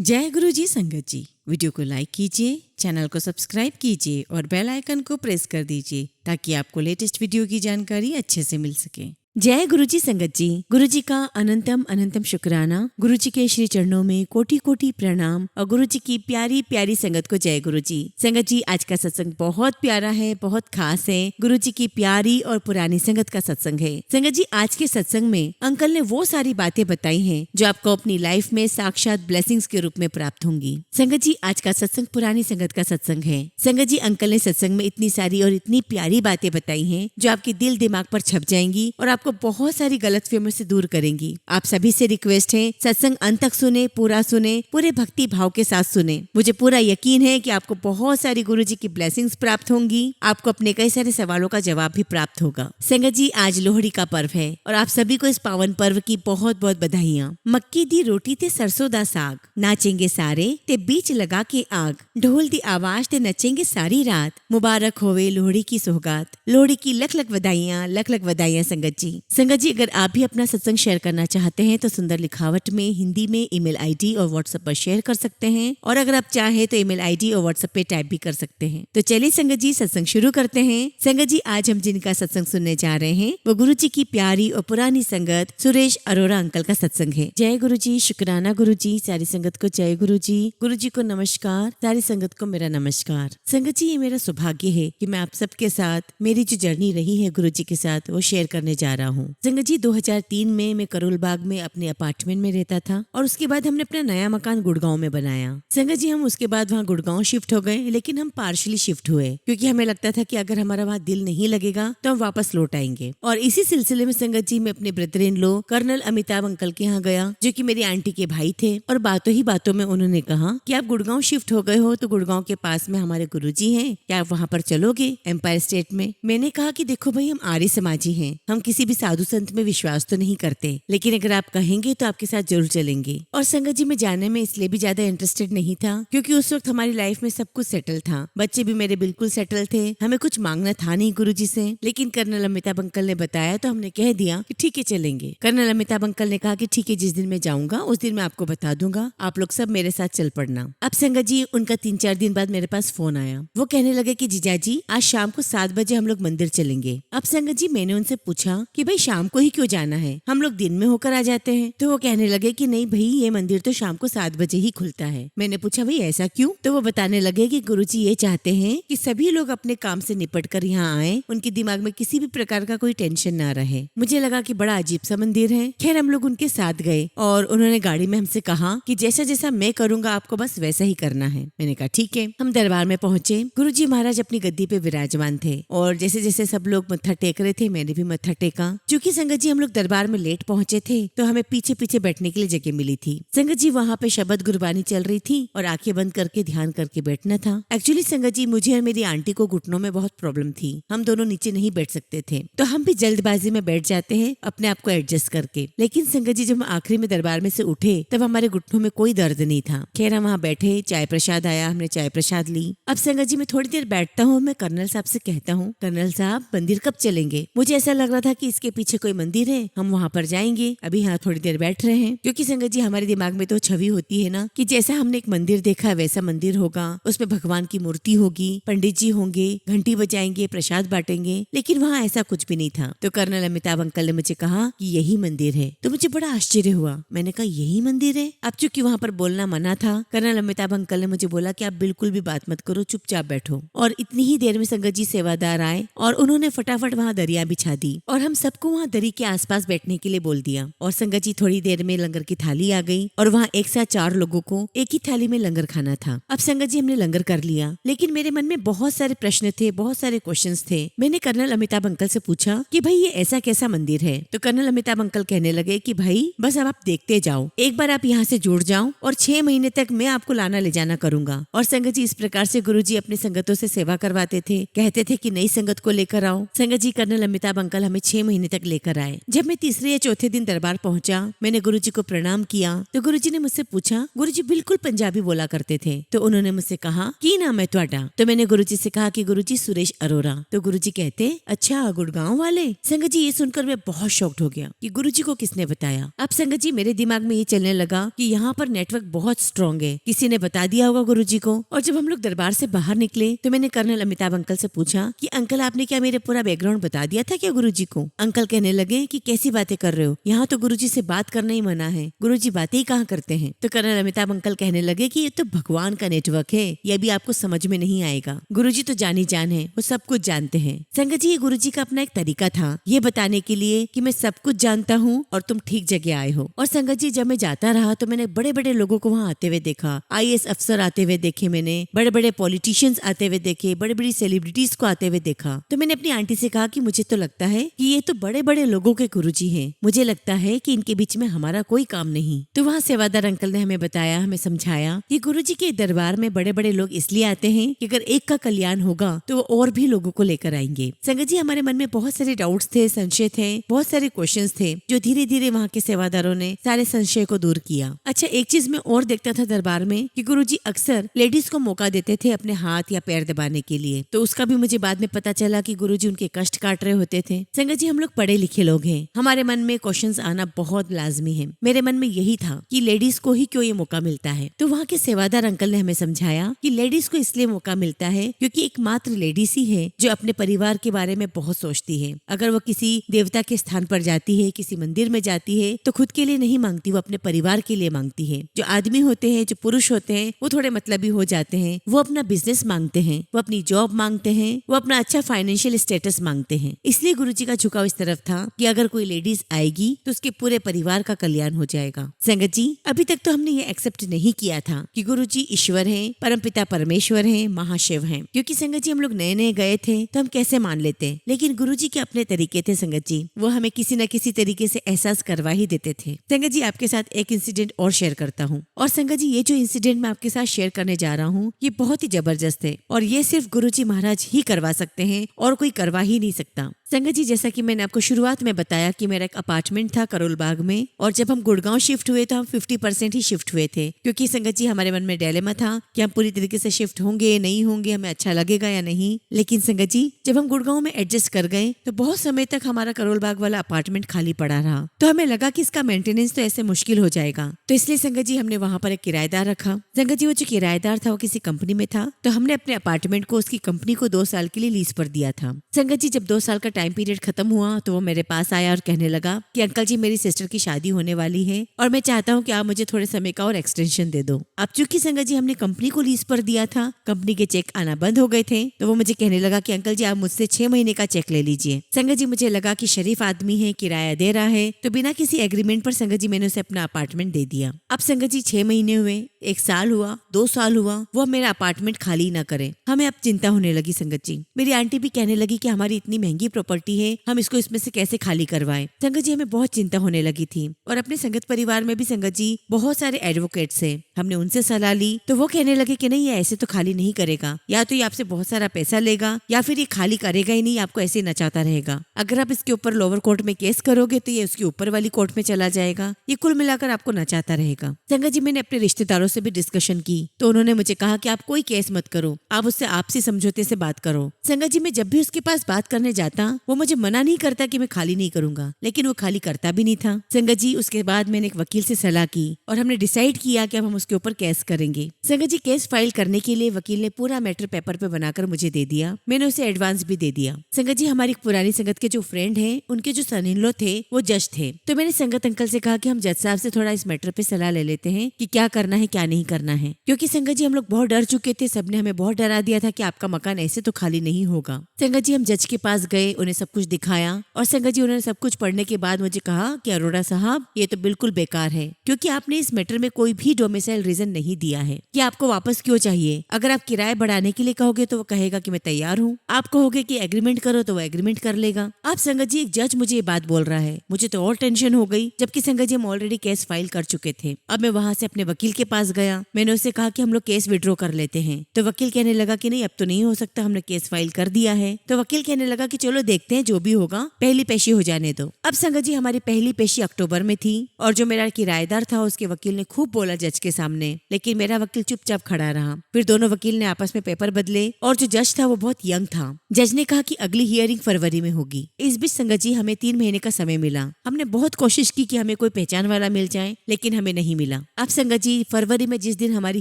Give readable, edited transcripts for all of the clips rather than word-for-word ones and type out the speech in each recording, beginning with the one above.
जय गुरु जी संगत जी। वीडियो को लाइक कीजिए, चैनल को सब्सक्राइब कीजिए और बेल आइकन को प्रेस कर दीजिए ताकि आपको लेटेस्ट वीडियो की जानकारी अच्छे से मिल सके। जय गुरु जी संगत जी। गुरु जी का अनंतम अनंतम शुक्राना। गुरु जी के श्री चरणों में कोटि कोटि प्रणाम और गुरु जी की प्यारी प्यारी संगत को जय गुरु जी। संगत जी, आज का सत्संग बहुत प्यारा है, बहुत खास है। गुरु जी की प्यारी और पुरानी संगत का सत्संग है। संगत जी, आज के सत्संग में अंकल ने वो सारी बातें बताई हैं जो आपको अपनी लाइफ में साक्षात ब्लेसिंग्स के रूप में प्राप्त होंगी। संगत जी, आज का सत्संग पुरानी संगत का सत्संग है। संगत जी, अंकल ने सत्संग में इतनी सारी और इतनी प्यारी बातें बताई हैं जो आपके दिल दिमाग पर छप जाएंगी और आपको बहुत सारी गलतफहमियों से दूर करेंगी। आप सभी से रिक्वेस्ट है, सत्संग अंत तक सुने, पूरा सुने, पूरे भक्ति भाव के साथ सुने। मुझे पूरा यकीन है कि आपको बहुत सारी गुरु जी की ब्लेसिंग्स प्राप्त होंगी। आपको अपने कई सारे सवालों का जवाब भी प्राप्त होगा। संगत जी, आज लोहड़ी का पर्व है और आप सभी को इस पावन पर्व की बहुत बहुत बधाइयाँ। मक्की दी रोटी ते सरसों दा साग, नाचेंगे सारे ते बीच लगा के आग, ढोल दी आवाज ते नचेंगे सारी रात, मुबारक होवे लोहड़ी की सौगात। लोहड़ी की लख लख बधाइयाँ, लख लख बधाइयाँ संगत जी। संगत जी, अगर आप भी अपना सत्संग शेयर करना चाहते हैं तो सुंदर लिखावट में हिंदी में ईमेल आईडी और व्हाट्सएप पर शेयर कर सकते हैं, और अगर आप चाहें तो ईमेल आईडी और व्हाट्सएप पे टाइप भी कर सकते हैं। तो चलिए संगत जी, सत्संग शुरू करते हैं। संगत जी, आज हम जिनका सत्संग सुनने जा रहे हैं वो गुरु जी की प्यारी और पुरानी संगत सुरेश अरोरा अंकल का सत्संग है। जय गुरु जी, शुक्राना गुरु जी। सारी संगत को जय गुरु जी। गुरु जी को नमस्कार, सारी संगत को मेरा नमस्कार। संगत जी, ये मेरा सौभाग्य है कि मैं आप सबके साथ मेरी जो जर्नी रही है गुरु जी के साथ वो शेयर करने जा रहा हूँ। संगत जी, 2003 में मैं करोल बाग में अपने अपार्टमेंट में रहता था और उसके बाद हमने अपना नया मकान गुड़गांव में बनाया। संगत जी, हम उसके बाद वहाँ गुड़गांव शिफ्ट हो गए, लेकिन हम पार्शली शिफ्ट हुए क्योंकि हमें लगता था कि अगर हमारा वहाँ दिल नहीं लगेगा तो हम वापस लौट आएंगे। और इसी सिलसिले में संगत जी, मैं अपने brother in law colonel Amitabh uncle के यहाँ गया, जो कि मेरी आंटी के भाई थे, और बातों ही बातों में उन्होंने कहा कि आप गुड़गांव शिफ्ट हो गए हो तो गुड़गांव के पास में हमारे गुरुजी हैं, क्या आप वहाँ पर चलोगे एम्पायर स्टेट में। मैंने कहा कि देखो भाई, हम आर्य समाजी हैं, हम किसी भी साधु संत में विश्वास तो नहीं करते, लेकिन अगर आप कहेंगे तो आपके साथ जरूर चलेंगे। और संगत जी, मैं जाने में इसलिए भी ज्यादा इंटरेस्टेड नहीं था क्योंकि उस वक्त हमारी लाइफ में सब कुछ सेटल था, बच्चे भी मेरे बिल्कुल सेटल थे, हमें कुछ मांगना था नहीं गुरुजी से। लेकिन कर्नल अमिताभ अंकल ने बताया तो हमने कह दिया कि ठीक है चलेंगे। कर्नल अमिताभ अंकल ने कहा कि ठीक है, जिस दिन मैं जाऊंगा उस दिन मैं आपको बता दूंगा, आप लोग सब मेरे साथ चल पड़ना। अब संगत जी, उनका 3-4 दिन बाद मेरे पास फोन आया। वो कहने लगे कि जीजाजी, आज शाम को 7 बजे हम लोग मंदिर चलेंगे। अब संगत जी, मैंने उनसे पूछा कि भाई शाम को ही क्यों जाना है, हम लोग दिन में होकर आ जाते हैं। तो वो कहने लगे कि नहीं भाई, ये मंदिर तो शाम को 7 बजे ही खुलता है। मैंने पूछा भाई ऐसा क्यों? तो वो बताने लगे कि गुरुजी ये चाहते हैं कि सभी लोग अपने काम से निपट कर यहाँ आए, उनके दिमाग में किसी भी प्रकार का कोई टेंशन ना रहे। मुझे लगा कि बड़ा अजीब सा मंदिर है। खैर, हम लोग उनके साथ गए और उन्होंने गाड़ी में हमसे कहा कि जैसा जैसा मैं करूंगा आपको बस वैसा ही करना है। मैंने कहा ठीक है। हम दरबार में पहुंचे। गुरुजी महाराज अपनी गद्दी पे विराजमान थे और जैसे जैसे सब लोग मत्था टेक रहे थे, मैंने भी मत्था टेका। क्योंकि संगत जी, हम लोग दरबार में लेट पहुंचे थे तो हमें पीछे पीछे बैठने के लिए जगह मिली थी। संगत जी, वहाँ पे शबद गुरबानी चल रही थी और आंखें बंद करके ध्यान करके बैठना था। एक्चुअली संगत जी, मुझे और मेरी आंटी को घुटनों में बहुत प्रॉब्लम थी, हम दोनों नीचे नहीं बैठ सकते थे, तो हम भी जल्दबाजी में बैठ जाते हैं अपने आप को एडजस्ट करके। लेकिन संगत जी, जब हम आखिरी में दरबार में से उठे तब हमारे घुटनों में कोई दर्द नहीं था। खैर, हम वहाँ बैठे, चाय प्रसाद आया, हमने चाय प्रसाद ली। अब संगत जी, मैं थोड़ी देर बैठता हूँ, मैं कर्नल साहब से कहता हूँ, कर्नल साहब मंदिर कब चलेंगे? मुझे ऐसा लग रहा था कि इसके पीछे कोई मंदिर है, हम वहाँ पर जाएंगे, अभी यहाँ थोड़ी देर बैठ रहे हैं। क्योंकि संगत जी, हमारे दिमाग में तो छवि होती है ना कि जैसा हमने एक मंदिर देखा है वैसा मंदिर होगा, उसमें भगवान की मूर्ति होगी, पंडित जी होंगे, घंटी बजाएंगे, प्रसाद बांटेंगे, लेकिन वहाँ ऐसा कुछ भी नहीं था। तो कर्नल अमिताभ अंकल ने मुझे कहा कि यही मंदिर है। तो मुझे बड़ा आश्चर्य हुआ। मैंने कहा यही मंदिर है? अब चूंकि वहाँ पर बोलना मना था, कर्नल अमिताभ अंकल ने मुझे बोला कि आप बिल्कुल भी बात मत करो, चुपचाप बैठो। और इतनी ही देर में संगत जी सेवादार आए और उन्होंने फटाफट वहाँ दरिया बिछा दी और हम सबको वहाँ दरी के आसपास बैठने के लिए बोल दिया। और संगत जी, थोड़ी देर में लंगर की थाली आ गई और वहाँ एक साथ 4 लोगों को एक ही थाली में लंगर खाना था। अब संगत जी, हमने लंगर कर लिया, लेकिन मेरे मन में बहुत सारे प्रश्न थे, बहुत सारे क्वेश्चंस थे। मैंने कर्नल अमिताभ अंकल से पूछा कि भाई ये ऐसा कैसा मंदिर है? तो कर्नल अमिताभ अंकल कहने लगे कि भाई बस अब आप देखते जाओ, एक बार आप यहाँ से जुड़ जाओ और 6 महीने तक मैं आपको लाना ले जाना करूंगा। और संगत जी, इस प्रकार से गुरुजी अपनी संगतों से सेवा करवाते थे, कहते थे कि नई संगत को लेकर आओ। संगत जी, कर्नल अमिताभ अंकल हमें 6 महीने तक लेकर आए। जब मैं तीसरे या चौथे दिन दरबार पहुंचा, मैंने गुरुजी को प्रणाम किया तो गुरुजी ने मुझसे पूछा, गुरुजी बिल्कुल पंजाबी बोला करते थे, तो उन्होंने मुझसे कहा की नाम है ਤੁਹਾਡਾ? तो मैंने गुरुजी से कहा कि गुरुजी सुरेश अरोरा। तो गुरुजी कहते, अच्छा गुड़गांव वाले? संगत जी ये सुनकर मैं बहुत शॉक्ड हो गया कि गुरुजी को किसने बताया। अब संगत जी मेरे दिमाग में ये चलने लगा कि यहाँ पर नेटवर्क बहुत स्ट्रॉन्ग है, किसी ने बता दिया होगा गुरुजी को। और जब हम लोग दरबार से बाहर निकले तो मैंने कर्नल अमिताभ अंकल से पूछा कि अंकल आपने क्या मेरे पूरा बैकग्राउंड बता दिया था क्या गुरुजी को? अंकल कहने लगे कि कैसी बातें कर रहे हो, यहाँ तो गुरुजी से बात करना ही मना है, गुरुजी बातें ही कहाँ करते हैं। तो कर्नल अमिताभ अंकल कहने लगे कि ये तो भगवान का नेटवर्क है, ये भी आपको समझ में नहीं आएगा, गुरुजी तो जानी जान है, वो सब कुछ जानते हैं। संगत जी ये गुरुजी का अपना एक तरीका था ये बताने के लिए कि मैं सब कुछ जानता हूँ और तुम ठीक जगह आए हो। और संगत जी जब मैं जाता रहा तो मैंने बड़े बड़े लोगों को वहाँ आते हुए देखा, IAS अफसर आते हुए देखे, मैंने बड़े बड़े पॉलिटिशियंस आते हुए देखे, बड़े बड़ी सेलिब्रिटीज को आते हुए देखा। तो मैंने अपनी आंटी से कहा कि मुझे तो लगता है कि ये तो बड़े बड़े लोगों के गुरुजी हैं, मुझे लगता है कि इनके बीच में हमारा कोई काम नहीं। तो वहाँ सेवादार अंकल ने हमें बताया, हमें समझाया कि गुरुजी के दरबार में बड़े बड़े लोग इसलिए आते हैं कि अगर एक का कल्याण होगा तो वो और भी लोगों को लेकर आएंगे। संगत जी हमारे मन में बहुत सारे डाउट्स थे, संशय थे, बहुत सारे क्वेश्चंस थे, जो धीरे धीरे वहाँ के सेवादारों ने सारे संशय को दूर किया। अच्छा एक चीज मैं और देखता था दरबार में कि गुरुजी अक्सर लेडीज को मौका देते थे अपने हाथ या पैर दबाने के लिए, तो उसका भी मुझे बाद में पता चला कि गुरुजी उनके कष्ट काट रहे होते थे। संगत जी हम लोग पढ़े लिखे लोग हैं, हमारे मन में क्वेश्चंस आना बहुत लाजमी है। मेरे मन में यही था कि लेडीज को ही क्यों ये मौका मिलता है। तो वहाँ के सेवादार अंकल ने हमें समझाया कि लेडीज को इसलिए मौका मिलता है क्योंकि एकमात्र लेडीज ही है जो अपने परिवार के बारे में बहुत सोचती है। अगर वो किसी देवता के स्थान पर जाती है, किसी मंदिर में जाती है, तो खुद के लिए नहीं मांगती, वो अपने परिवार के लिए मांगती है। जो आदमी होते हैं, जो पुरुष होते हैं, वो थोड़े मतलबी हो जाते हैं, वो अपना बिजनेस मांगते हैं, वो अपनी जॉब मांगते हैं, वो अपना अच्छा फाइनेंशियल स्टेटस मांगते हैं। इसलिए गुरुजी का झुकाव इस तरफ था कि अगर कोई लेडीज आएगी तो उसके पूरे परिवार का कल्याण हो जाएगा। संगत जी अभी तक तो हमने ये एक्सेप्ट नहीं किया था कि गुरुजी ईश्वर हैं, परमपिता परमेश्वर हैं, महाशिव हैं, क्योंकि संगत जी हम लोग नए नए गए थे तो हम कैसे मान लेते। लेकिन गुरुजी के अपने तरीके थे संगत जी, वो हमें किसी न किसी तरीके से एहसास करवा ही देते थे। संगत जी आपके साथ एक इंसिडेंट और शेयर करता हूँ। और संगत जी ये जो इंसिडेंट मैं आपके साथ शेयर करने जा रहा हूँ ये बहुत ही जबरदस्त है और ये सिर्फ गुरुजी महाराज ही करवा सकते हैं और कोई करवा ही नहीं सकता। संगत जी जैसा कि मैंने आपको शुरुआत में बताया कि मेरा एक अपार्टमेंट था करोल बाग में, और जब हम गुड़गांव शिफ्ट हुए तो हम 50% ही शिफ्ट हुए थे, क्योंकि संगत जी हमारे मन में डिलेमा था कि हम पूरी तरीके से शिफ्ट होंगे नहीं होंगे, हमें अच्छा लगेगा या नहीं। लेकिन संगत जी जब हम गुड़गांव में एडजस्ट कर गए तो बहुत समय तक हमारा करोल बाग वाला अपार्टमेंट खाली पड़ा रहा, तो हमें लगा कि इसका मेंटेनेंस तो ऐसे मुश्किल हो जाएगा। तो इसलिए संगत जी हमने वहाँ पर एक किराएदार रखा। संगत जी वो जो किराएदार था वो किसी कंपनी में था, तो हमने अपने अपार्टमेंट को उसकी कंपनी को 2 साल के लिए लीज पर दिया था। संगत जी जब 2 साल का टाइम पीरियड खत्म हुआ तो वो मेरे पास आया और कहने लगा कि अंकल जी मेरी सिस्टर की शादी होने वाली है और मैं चाहता हूँ कि आप मुझे थोड़े समय का और एक्सटेंशन दे दो। अब चूंकि संगत जी हमने कंपनी को लीज पर दिया था, कंपनी के चेक आना बंद हो गए थे, तो वो मुझे कहने लगा कि अंकल जी आप मुझसे 6 महीने का चेक ले लीजिए। संगत जी मुझे लगा कि शरीफ आदमी है, किराया दे रहा है, तो बिना किसी एग्रीमेंट पर संगत जी मैंने उसे अपना अपार्टमेंट दे दिया। अब संगत जी 6 महीने हुए, 1 साल हुआ, 2 साल हुआ, वो मेरा अपार्टमेंट खाली ना करे। हमें अब चिंता होने लगी संगत जी। मेरी आंटी भी कहने लगी कि हमारी इतनी महंगी प्रॉपर्टी है, हम इसको इसमें से कैसे खाली करवाएं। संगत जी हमें बहुत चिंता होने लगी थी। और अपने संगत परिवार में भी संगत जी बहुत सारे एडवोकेट्स हैं, हमने उनसे सलाह ली तो वो कहने लगे कि नहीं ये ऐसे तो खाली नहीं करेगा, या तो ये आपसे बहुत सारा पैसा लेगा या फिर ये खाली करेगा ही नहीं, आपको ऐसे नचाता रहेगा। अगर आप इसके ऊपर लोअर कोर्ट में केस करोगे तो ये उसकी ऊपर वाली कोर्ट में चला जाएगा, ये कुल मिलाकर आपको नचाता रहेगा। संगत जी मैंने अपने रिश्तेदारों से भी डिस्कशन की तो उन्होंने मुझे कहा कि आप कोई केस मत करो, आप उससे आपसी समझौते से बात करो। संगत जी मैं जब भी उसके पास बात करने जाता वो मुझे मना नहीं करता कि मैं खाली नहीं करूंगा, लेकिन वो खाली करता भी नहीं था। संगत जी उसके बाद मैंने एक वकील से सलाह की और हमने डिसाइड किया कि अब हम उसके ऊपर केस करेंगे। संगत जी केस फाइल करने के लिए वकील ने पूरा मैटर पेपर पे बनाकर मुझे दे दिया, मैंने उसे एडवांस भी दे दिया। संगत जी हमारी पुरानी संगत के जो फ्रेंड हैं उनके जो सन इन लॉ थे वो जज थे, तो मैंने संगत अंकल से कहा कि हम जज साहब से थोड़ा इस मैटर पे सलाह ले लेते हैं कि क्या करना है क्या नहीं करना है, क्योंकि संगत जी हम लोग बहुत डर चुके थे, सबने हमें बहुत डरा दिया था कि आपका मकान ऐसे तो खाली नहीं होगा। संगत जी हम जज के पास गए, उन्हें सब कुछ दिखाया और संगत जी उन्होंने सब कुछ पढ़ने के बाद मुझे कहा कि अरोड़ा साहब ये तो बिल्कुल बेकार है, क्योंकि आपने इस मैटर में कोई भी डोमिसाइल रीजन नहीं दिया है कि आपको वापस क्यों चाहिए। अगर आप किराया बढ़ाने के लिए कहोगे तो वो कहेगा कि मैं तैयार हूँ, आप कहोगे कि एग्रीमेंट करो तो वो एग्रीमेंट कर लेगा। आप संगत जी एक जज मुझे ये बात बोल रहा है, मुझे तो और टेंशन हो गई, जबकि संगत जी हम ऑलरेडी केस फाइल कर चुके थे। अब मैं वहाँ से अपने वकील के पास गया, मैंने उससे कहा कि हम लोग केस विड्रॉ कर लेते हैं। तो वकील कहने लगा कि नहीं, अब तो नहीं हो सकता, हमने केस फाइल कर दिया है। तो वकील कहने लगा कि चलो देखते हैं, जो भी होगा पहली पेशी हो जाने दो। अब संगत जी हमारी पहली पेशी अक्टूबर में थी और जो मेरा किराएदार था उसके वकील ने खूब बोला जज के सामने, लेकिन मेरा वकील चुपचाप खड़ा रहा। फिर दोनों वकील ने आपस में पेपर बदले और जो जज था वो बहुत यंग था। जज ने कहा कि अगली हियरिंग फरवरी में होगी। इस बीच संगत जी हमें 3 महीने का समय मिला। हमने बहुत कोशिश की कि हमें कोई पहचान वाला मिल जाए, लेकिन हमें नहीं मिला। अब संगत जी फरवरी में जिस दिन हमारी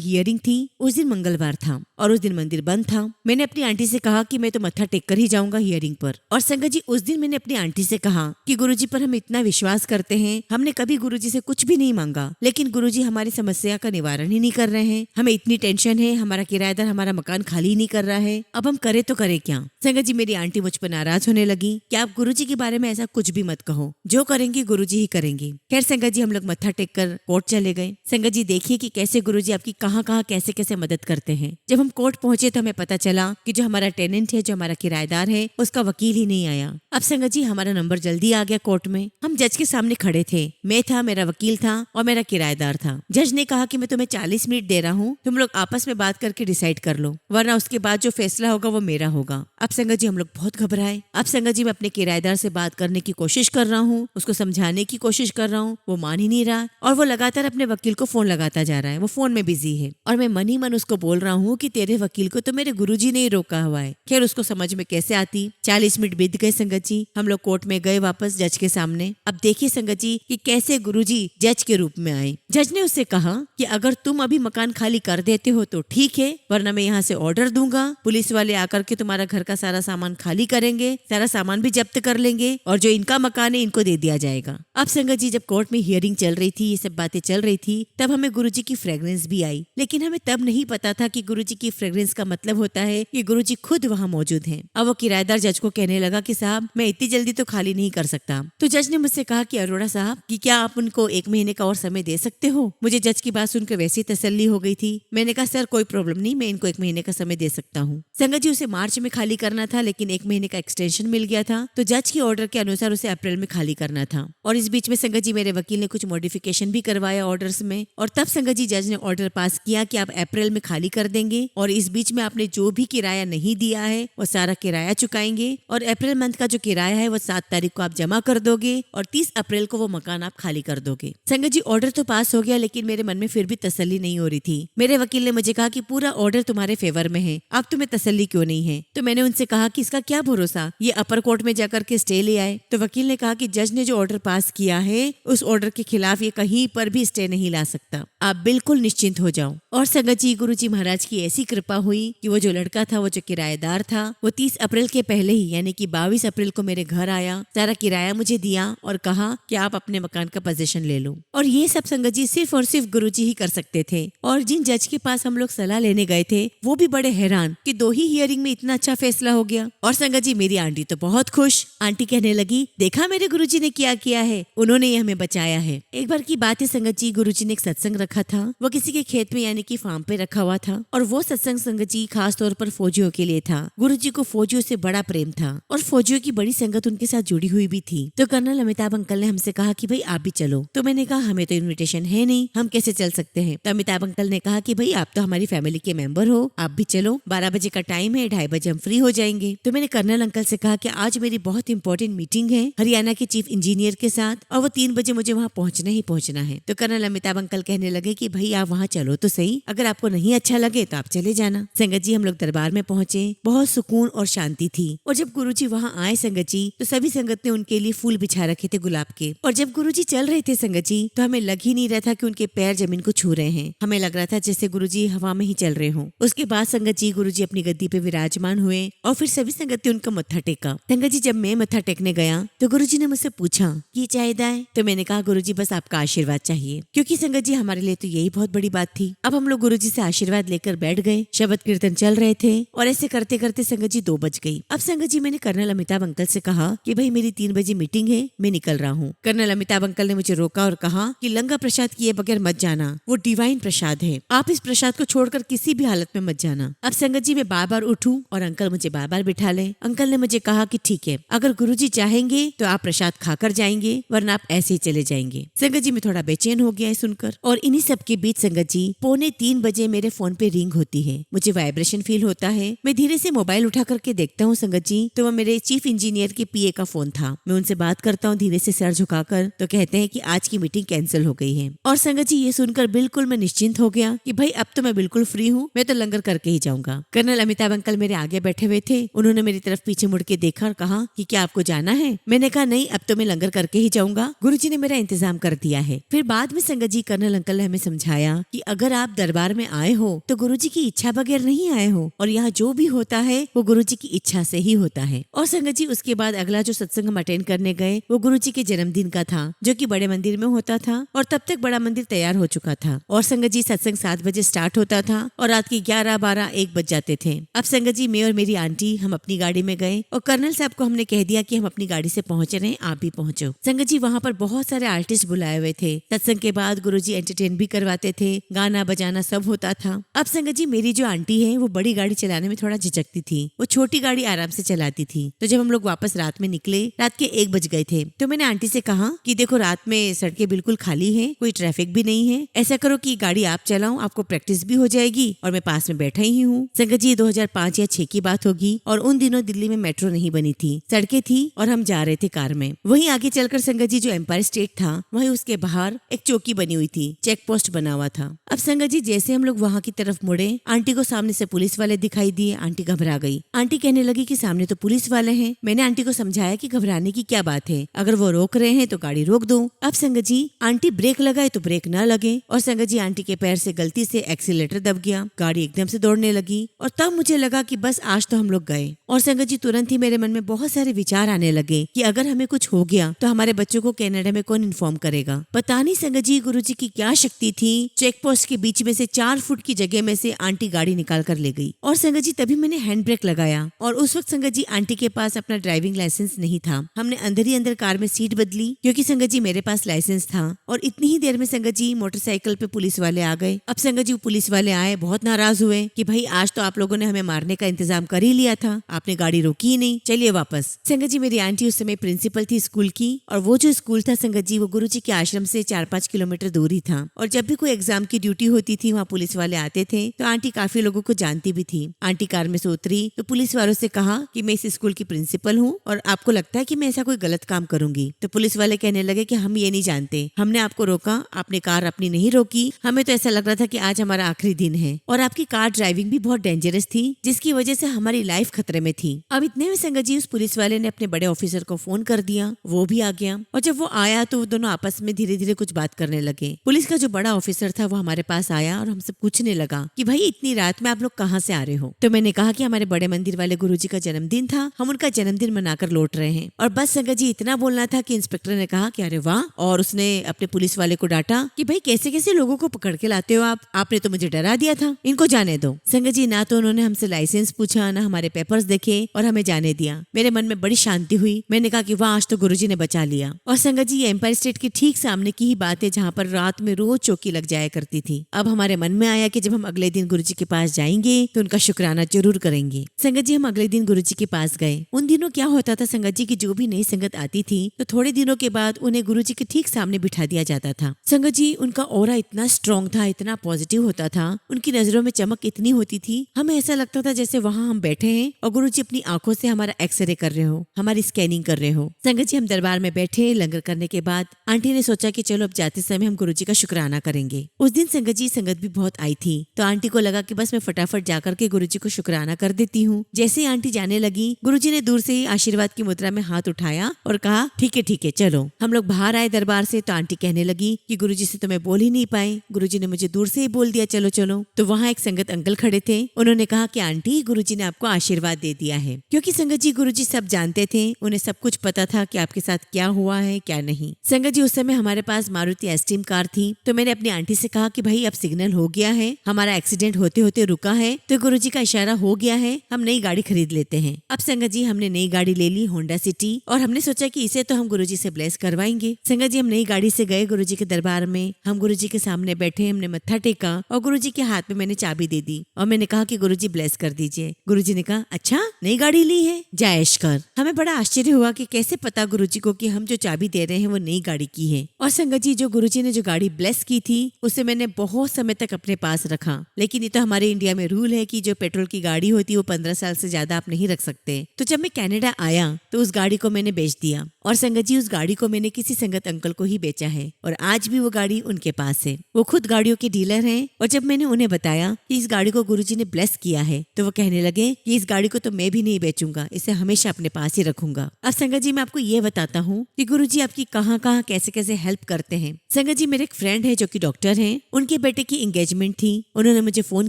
हियरिंग थी उस दिन मंगलवार था और उस दिन मंदिर बंद था। मैंने अपनी आंटी से कहा कि मैं तो मत्था टेक कर ही जाऊंगा हियरिंग पर। और संगत जी उस दिन मैंने अपनी आंटी से कहा कि गुरुजी पर हम इतना विश्वास करते हैं, हमने कभी गुरुजी से कुछ भी नहीं मांगा, लेकिन गुरुजी हमारी समस्या का निवारण ही नहीं कर रहे हैं। हमें इतनी टेंशन है, हमारा किराएदार हमारा मकान खाली नहीं कर रहा है, अब हम करे तो करे क्या। संगत जी मेरी आंटी मुझ पर नाराज होने लगी कि आप गुरुजी के बारे में ऐसा कुछ भी मत कहो, जो करेंगे गुरुजी ही करेंगे। खैर संगत जी हम लोग मत्था टेक कर कोर्ट चले गए। संगत जी देखिए कि कैसे गुरुजी आपकी कहाँ कहाँ कैसे कैसे मदद करते हैं। जब हम कोर्ट पहुंचे तो हमें पता चला कि जो हमारा टेनेंट है, जो हमारा किराएदार है, उसका वकील ही नहीं आया। अब संगत जी हमारा नंबर जल्दी आ गया कोर्ट में। हम जज के सामने खड़े थे, मैं था, मेरा वकील था और मेरा किराएदार था। जज ने कहा कि मैं तुम्हें 40 मिनट दे रहा हूँ, तुम लोग आपस में बात करके डिसाइड कर लो, वरना उसके बाद जो फैसला होगा वो मेरा होगा। अब संगत जी हम लोग बहुत घबराए। अब संगत जी मैं अपने किराएदार से बात करने की कोशिश कर रहा हूँ, उसको समझाने की कोशिश कर रहा हूँ, वो मान ही नहीं रहा और वो लगातार अपने वकील को फोन लगाता जा रहा है। वो फोन में बिजी है और मैं मन ही मन उसको बोल रहा हूँ कि तेरे वकील को तो मेरे गुरुजी ने ही रोका हुआ है। खैर उसको समझ में कैसे आती। 40 मिनट बीत गए संगत जी, हम लोग कोर्ट में गए वापस जज के सामने। अब देखिए संगत जी कि कैसे गुरुजी जज के रूप में आए। जज ने उससे कहा कि अगर तुम अभी मकान खाली कर देते हो तो ठीक है, वरना मैं यहाँ से ऑर्डर दूंगा, पुलिस वाले आकर के तुम्हारा घर का सारा सामान खाली करेंगे, सारा सामान भी जब्त कर लेंगे और जो इनका मकान है इनको दे दिया जाएगा। अब संगत जी जब कोर्ट में हियरिंग चल रही थी, ये सब बातें चल रही थी, तब हमें गुरुजी की फ्रेग्रेंस भी आई, लेकिन हमें तब नहीं पता था कि गुरुजी की फ्रेग्रेंस का मतलब होता है कि गुरुजी खुद वहाँ मौजूद हैं। अब वो किराएदार जज को कहने लगा कि साहब मैं इतनी जल्दी तो खाली नहीं कर सकता। तो जज ने मुझसे कहा कि अरोड़ा साहब कि क्या आप उनको 1 महीने का और समय दे सकते हो। मुझे जज की बात सुनकर वैसी तसल्ली हो गई थी। मैंने कहा सर कोई प्रॉब्लम नहीं, मैं इनको 1 महीने का समय दे सकता हूँ। संगत जी उसे मार्च में खाली करना था, लेकिन 1 महीने का एक्सटेंशन मिल गया था, तो जज की ऑर्डर के अनुसार उसे अप्रैल में खाली करना था। और इस बीच में संगत जी मेरे वकील ने कुछ मॉडिफिकेशन भी करवाया ऑर्डर्स में, और तब संगत जी जज ने ऑर्डर पास किया कि आप अप्रैल में खाली कर देंगे और इस बीच में आपने जो भी किराया नहीं दिया है वो सारा किराया चुकाएंगे और अप्रैल मंथ का जो किराया है वो 7 तारीख को आप जमा कर दोगे और 30 अप्रैल को वो मकान आप खाली कर दोगे। संगत जी ऑर्डर तो पास हो गया, लेकिन मेरे मन में फिर भी तसल्ली नहीं हो रही थी। मेरे वकील ने मुझे कहा कि पूरा ऑर्डर तुम्हारे फेवर में है, अब तुम्हें तसल्ली क्यों नहीं है। तो मैंने उनसे कहा कि इसका क्या भरोसा, ये अपर कोर्ट में जाकर के स्टे ले आए। तो वकील ने कहा कि जज ने जो ऑर्डर पास किया है उस ऑर्डर के खिलाफ ये कहीं पर भी स्टे नहीं ला सकता, आप बिल्कुल निश्चिंत हो जाओ। और संगत जी गुरुजी महाराज की ऐसी कृपा हुई कि वो जो लड़का था, वो जो किराएदार था, वो 30 अप्रैल के पहले ही यानी कि 22 अप्रैल को मेरे घर आया, सारा किराया मुझे दिया और कहा कि आप अपने मकान का पोजीशन ले लो। और ये सब संगत जी सिर्फ और सिर्फ गुरुजी ही कर सकते थे। और जिन जज के पास हम लोग सलाह लेने गए थे वो भी बड़े हैरान कि 2 ही हियरिंग में इतना अच्छा फैसला हो गया। और संगत जी मेरी आंटी तो बहुत खुश। आंटी कहने लगी देखा मेरे गुरुजी ने क्या किया है, उन्होंने ही हमें बचाया है। एक बार की बात है संगत जी, गुरुजी ने एक सत्संग रखा था, वो किसी के खेत में यानी कि फार्म पे रखा हुआ था और वो सत्संग संगत जी खास तौर पर फौजियों के लिए था। गुरुजी को फौजियों से बड़ा प्रेम था और फौजियों की बड़ी संगत उनके साथ जुड़ी हुई भी थी। तो कर्नल अमिताभ अंकल ने हमसे कहा कि भाई आप भी चलो। तो मैंने कहा हमें तो इन्विटेशन है नहीं, हम कैसे चल सकते हैं। तो अमिताभ अंकल ने कहा कि भाई आप तो हमारी फैमिली के मेंबर हो, आप भी चलो, 12 बजे का टाइम है, 2:30 बजे हम फ्री हो जाएंगे। तो मैंने कर्नल अंकल से कहा कि आज मेरी बहुत इंपॉर्टेंट मीटिंग है हरियाणा के चीफ इंजीनियर के साथ और वो 3 बजे मुझे वहाँ पहुँचना ही पहुँचना है। तो कर्नल अमिताभ अंकल कहने लगे कि भाई आप वहाँ चलो तो सही, अगर आपको नहीं अच्छा लगे तो आप चले जाना। संगत जी हम लोग दरबार में पहुंचे, बहुत सुकून और शांति थी। और जब गुरुजी वहाँ आए संगत जी, तो सभी संगत ने उनके लिए फूल बिछा रखे थे गुलाब के। और जब गुरुजी चल रहे थे संगत जी, तो हमें लग ही नहीं रहा था कि उनके पैर जमीन को छू रहे हैं, हमें लग रहा था जैसे गुरुजी हवा में ही चल रहे हों। उसके बाद संगत जी गुरुजी अपनी गद्दी पे विराजमान हुए और फिर सभी संगत ने उनका मत्था टेका। संगत जी जब मैं मत्था टेकने गया तो गुरुजी ने मुझसे पूछा कि चाहता है, तो मैंने कहा गुरुजी बस आपका आशीर्वाद चाहिए, क्योंकि संगत जी हमारे लिए तो यही बहुत बड़ी बात थी। अब हम लोग गुरुजी से आशीर्वाद लेकर बैठ गए, शब्द कीर्तन चल रहे थे और ऐसे करते करते संगत जी 2 बज गई। अब संगत जी मैंने कर्नल अमिताभ अंकल से कहा कि भाई मेरी 3 बजे मीटिंग है, मैं निकल रहा हूँ। कर्नल अमिताभ अंकल ने मुझे रोका और कहा कि लंगा प्रसाद किए बगैर मत जाना, वो डिवाइन प्रसाद है, आप इस प्रसाद को छोड़कर किसी भी हालत में मत जाना। अब संगत जी मैं बार बार उठूं और अंकल मुझे बार बार बिठा ले। अंकल ने मुझे कहा कि ठीक है, अगर गुरुजी चाहेंगे तो आप प्रसाद खाकर जाएंगे, वरना आप ऐसे ही चले जाएंगे। संगत जी मैं थोड़ा बेचैन हो गया है सुनकर। और इन्हीं सब के बीच संगत जी 2:45 मेरे फोन पे रिंग होती है। मुझे वाइब्रेशन फील होता है। मैं धीरे से मोबाइल उठा करके देखता हूँ संगत जी, तो वो मेरे चीफ इंजीनियर के पीए का फोन था। मैं उनसे बात करता हूँ धीरे से सर झुकाकर, तो कहते हैं कि आज की मीटिंग कैंसिल हो गई है। और संगत जी ये सुनकर बिल्कुल मैं निश्चिंत हो गया कि भाई अब तो मैं बिल्कुल फ्री हूँ, मैं तो लंगर करके ही जाऊंगा। कर्नल अमिताभ अंकल मेरे आगे बैठे हुए थे। उन्होंने मेरी तरफ पीछे मुड़ के देखा और कहा कि क्या आपको जाना है? मैंने कहा नहीं, अब तो मैं लंगर करके ही जाऊंगा, गुरुजी ने मेरा इंतजाम कर दिया है। फिर बाद में संगत जी कर्नल अंकल ने हमें समझाया कि अगर आप दरबार में आए हो तो गुरुजी की इच्छा बगैर नहीं आए हो, और यहाँ जो भी होता है वो गुरुजी की इच्छा से ही होता है। और संगत जी उसके बाद अगला जो सत्संग हम अटेंड करने गए वो गुरुजी के जन्मदिन का था, जो कि बड़े मंदिर में होता था, और तब तक बड़ा मंदिर तैयार हो चुका था। और संगत जी सत्संग 7 बजे स्टार्ट होता था और रात के 11, 12, 1 बज जाते थे। अब संगत जी मैं और मेरी आंटी हम अपनी गाड़ी में गए और कर्नल साहब को हमने कह दिया कि हम अपनी गाड़ी से पहुंच रहे हैं, आप भी पहुंचो। संगत जी वहाँ पर बहुत सारे आर्टिस्ट बुलाए हुए थे। सत्संग के बाद गुरुजी एंटरटेन भी करवाते थे, गाना बजाना सब होता था। अब संगत जी मेरी जो आंटी है वो बड़ी गाड़ी चलाने में थोड़ा झिझकती थी, वो छोटी गाड़ी आराम से चलाती थी। तो जब हम लोग वापस रात में निकले, रात के 1 बज गए थे, तो मैंने आंटी से कहा कि देखो रात में सड़कें बिल्कुल खाली है, कोई ट्रैफिक भी नहीं है, ऐसा करो कि गाड़ी आप चलाओ, आपको प्रैक्टिस भी हो जाएगी और मैं पास में बैठा ही हूँ। संगत जी 2005 या 6 की बात होगी और उन दिनों दिल्ली में मेट्रो नहीं बनी थी, सड़कें थी और हम जा रहे थे कार में। वहीं आगे चलकर संगत जी जो एम्पायर स्टेट था वहीं उसके बाहर एक चौकी बनी हुई थी, चेक पोस्ट बना हुआ था। अब संगत जी जैसे हम लोग वहाँ की तरफ मुड़े, आंटी को सामने से पुलिस वाले दिखाई दिए। आंटी घबरा गई। आंटी कहने लगी कि सामने तो पुलिस वाले हैं। मैंने आंटी को समझाया कि घबराने की क्या बात है, अगर वो रोक रहे हैं तो गाड़ी रोक दो। अब संगत जी आंटी ब्रेक लगाए तो ब्रेक न लगे, और संगत जी आंटी के पैर से गलती से एक्सीलेटर दब गया, गाड़ी एकदम से दौड़ने लगी। और तब मुझे लगा कि बस आज तो हम लोग गए। और संगत जी तुरंत ही मेरे मन में बहुत सारे विचार आने लगे कि अगर हमें कुछ हो गया तो हमारे बच्चों को कनाडा में कौन इन्फॉर्म करेगा। पता नहीं संगत जी गुरुजी की क्या शक्ति थी, चेक पोस्ट के बीच में से 4 फुट की जगह में से आंटी गाड़ी निकाल कर ले गई। और संगत जी तभी मैंने हैंड ब्रेक लगाया, और उस वक्त संगत जी आंटी के पास अपना ड्राइविंग लाइसेंस नहीं था। हमने अंदर ही अंदर कार में सीट बदली, क्योंकि संगत जी मेरे पास लाइसेंस था। और इतनी ही देर में संगत जी मोटरसाइकिल पे पुलिस वाले आ गए। अब संगत जी पुलिस वाले आए, बहुत नाराज हुए कि भाई आज तो आप लोगों ने हमें मारने का इंतजाम कर ही लिया था, आपने गाड़ी रोकी ही नहीं, चलिए वापस। संगत जी मेरी आंटी उस समय प्रिंसिपल थी स्कूल की, और वो जो स्कूल था संगत जी वो गुरुजी के आश्रम से 4-5 किलोमीटर दूर ही था। और जब भी कोई एग्जाम की ड्यूटी होती थी वहाँ पुलिस वाले आते थे, तो आंटी काफी लोगों को जानती भी थी। आंटी कार में से उतरी तो पुलिस वालों से कहा कि मैं इस स्कूल की प्रिंसिपल हूँ और आपको लगता है कि मैं ऐसा कोई गलत काम करूंगी। तो पुलिस वाले कहने लगे कि हम ये नहीं जानते, हमने आपको रोका, आपने कार अपनी नहीं रोकी, हमें तो ऐसा लग रहा था कि आज हमारा आखिरी दिन है, और आपकी कार ड्राइविंग भी बहुत डेंजरस थी, जिसकी वजह से हमारी लाइफ खतरे में थी। अब इतने में संगत जी उस पुलिस वाले ने अपने बड़े ऑफिसर को फोन कर दिया, वो भी आ गया। और जब वो आया तो वो दोनों आपस में धीरे धीरे कुछ बात करने लगे। पुलिस का जो बड़ा ऑफिसर था वो हमारे पास आया और हमसे पूछने लगा कि भाई इतनी रात में आप लोग कहाँ से आ रहे हो। तो मैंने कहा कि हमारे बड़े मंदिर वाले गुरुजी का जन्मदिन था, हम उनका जन्मदिन मनाकर लौट रहे हैं। और बस संगत जी इतना बोलना था कि इंस्पेक्टर ने कहा कि अरे वाह, और उसने अपने पुलिस वाले को डांटा कि भाई कैसे कैसे लोगों को पकड़ के लाते हो आप, आपने तो मुझे डरा दिया था, इनको जाने दो। संगत जी ना तो उन्होंने हमसे लाइसेंस पूछा, ना हमारे पेपर्स देखे, और हमें जाने दिया। मेरे मन में बड़ी शांति हुई। मैंने कहा कि वाह आज तो गुरुजी ने बचा लिया। और संगत जी ये एम्पायर स्टेट के ठीक सामने की ही बात है, जहाँ पर रात में रोज चौकी लग जाया करती थी। अब हमारे मन में आया कि जब हम अगले दिन गुरुजी के पास जाएंगे तो उनका शुक्राना जरूर करेंगे। संगत जी हम अगले दिन गुरुजी के पास गए। उन दिनों क्या होता था संगत जी की जो भी नई संगत आती थी तो थोड़े दिनों के बाद उन्हें गुरुजी के ठीक सामने बिठा दिया जाता था। संगत जी उनका ऑरा इतना स्ट्रॉन्ग था, इतना पॉजिटिव होता था, उनकी नजरों में चमक इतनी होती थी, हमें ऐसा लगता था जैसे वहाँ हम बैठे हैं और गुरुजी अपनी आंखों से हमारा एक्सरे कर रहे हो, हमारी स्कैनिंग कर रहे हो। संगत जी हम दरबार में बैठे, लंगर करने के बाद आंटी ने सोचा कि चलो अब जाते समय हम गुरुजी का शुक्राना करेंगे। उस दिन संगत जी संगत भी बहुत आई थी, तो आंटी को लगा कि बस मैं फटाफट जाकर के गुरुजी को शुक्राना कर देती हूँ। जैसे ही आंटी जाने लगी, गुरुजी ने दूर से ही आशीर्वाद की मुद्रा में हाथ उठाया और कहा ठीक है चलो। हम लोग बाहर आए दरबार से, तो आंटी कहने लगी कि गुरुजी से तो मैं बोल ही नहीं पाई, गुरुजी ने मुझे दूर से ही बोल दिया चलो चलो। तो वहाँ एक संगत अंकल खड़े थे, उन्होंने कहा कि आंटी गुरुजी ने आपको आशीर्वाद दे दिया है। क्योंकि संगत जी गुरुजी सब जानते थे, उन्हें सब कुछ पता था कि आपके साथ क्या हुआ है क्या नहीं। संगत जी उस समय हमारे पास मारुति एस्टीम कार थी, तो मैंने अपनी आंटी से कहा कि भाई अब सिग्नल हो गया है, हमारा एक्सीडेंट होते होते रुका है, तो गुरुजी का इशारा हो गया है, हम नई गाड़ी खरीद लेते हैं। अब संगत जी हमने नई गाड़ी ले ली, होंडा सिटी, और हमने सोचा कि इसे तो हम गुरुजी से ब्लेस करवाएंगे। संगत जी हम नई गाड़ी से गए गुरुजी के दरबार में, हम गुरुजी के सामने बैठे, हमने मत्था टेका और गुरुजी के हाथ में मैंने चाबी दे दी और मैंने कहा कि गुरुजी ब्लेस कर दीजिए। गुरुजी ने कहा अच्छा नई गाड़ी ली है, जायश कर। हमें बड़ा आश्चर्य हुआ कि कैसे पता गुरुजी को कि हम जो चाबी दे रहे हैं वो नई गाड़ी की है। और संगत जी जो गुरुजी ने जो गाड़ी ब्लेस की थी उससे मैंने बहुत बहुत समय तक अपने पास रखा। लेकिन ये तो हमारे इंडिया में रूल है कि जो पेट्रोल की गाड़ी होती है वो 15 साल से ज्यादा आप नहीं रख सकते। तो जब मैं कनाडा आया तो उस गाड़ी को मैंने बेच दिया और संगत जी उस गाड़ी को मैंने किसी संगत अंकल को ही बेचा है और आज भी वो गाड़ी उनके पास है। वो खुद गाड़ियों के डीलर हैं और जब मैंने उन्हें बताया कि इस गाड़ी को गुरुजी ने ब्लेस किया है तो वो कहने लगे कि इस गाड़ी को तो मैं भी नहीं बेचूंगा, इसे हमेशा अपने पास ही रखूंगा। अब संगत जी मैं आपको ये बताता हूँ कि गुरुजी आपकी कहाँ कहाँ कैसे कैसे हेल्प करते हैं। संगत जी मेरे एक फ्रेंड है जो कि डॉक्टर हैं, उनके बेटे की एंगेजमेंट थी। उन्होंने मुझे फोन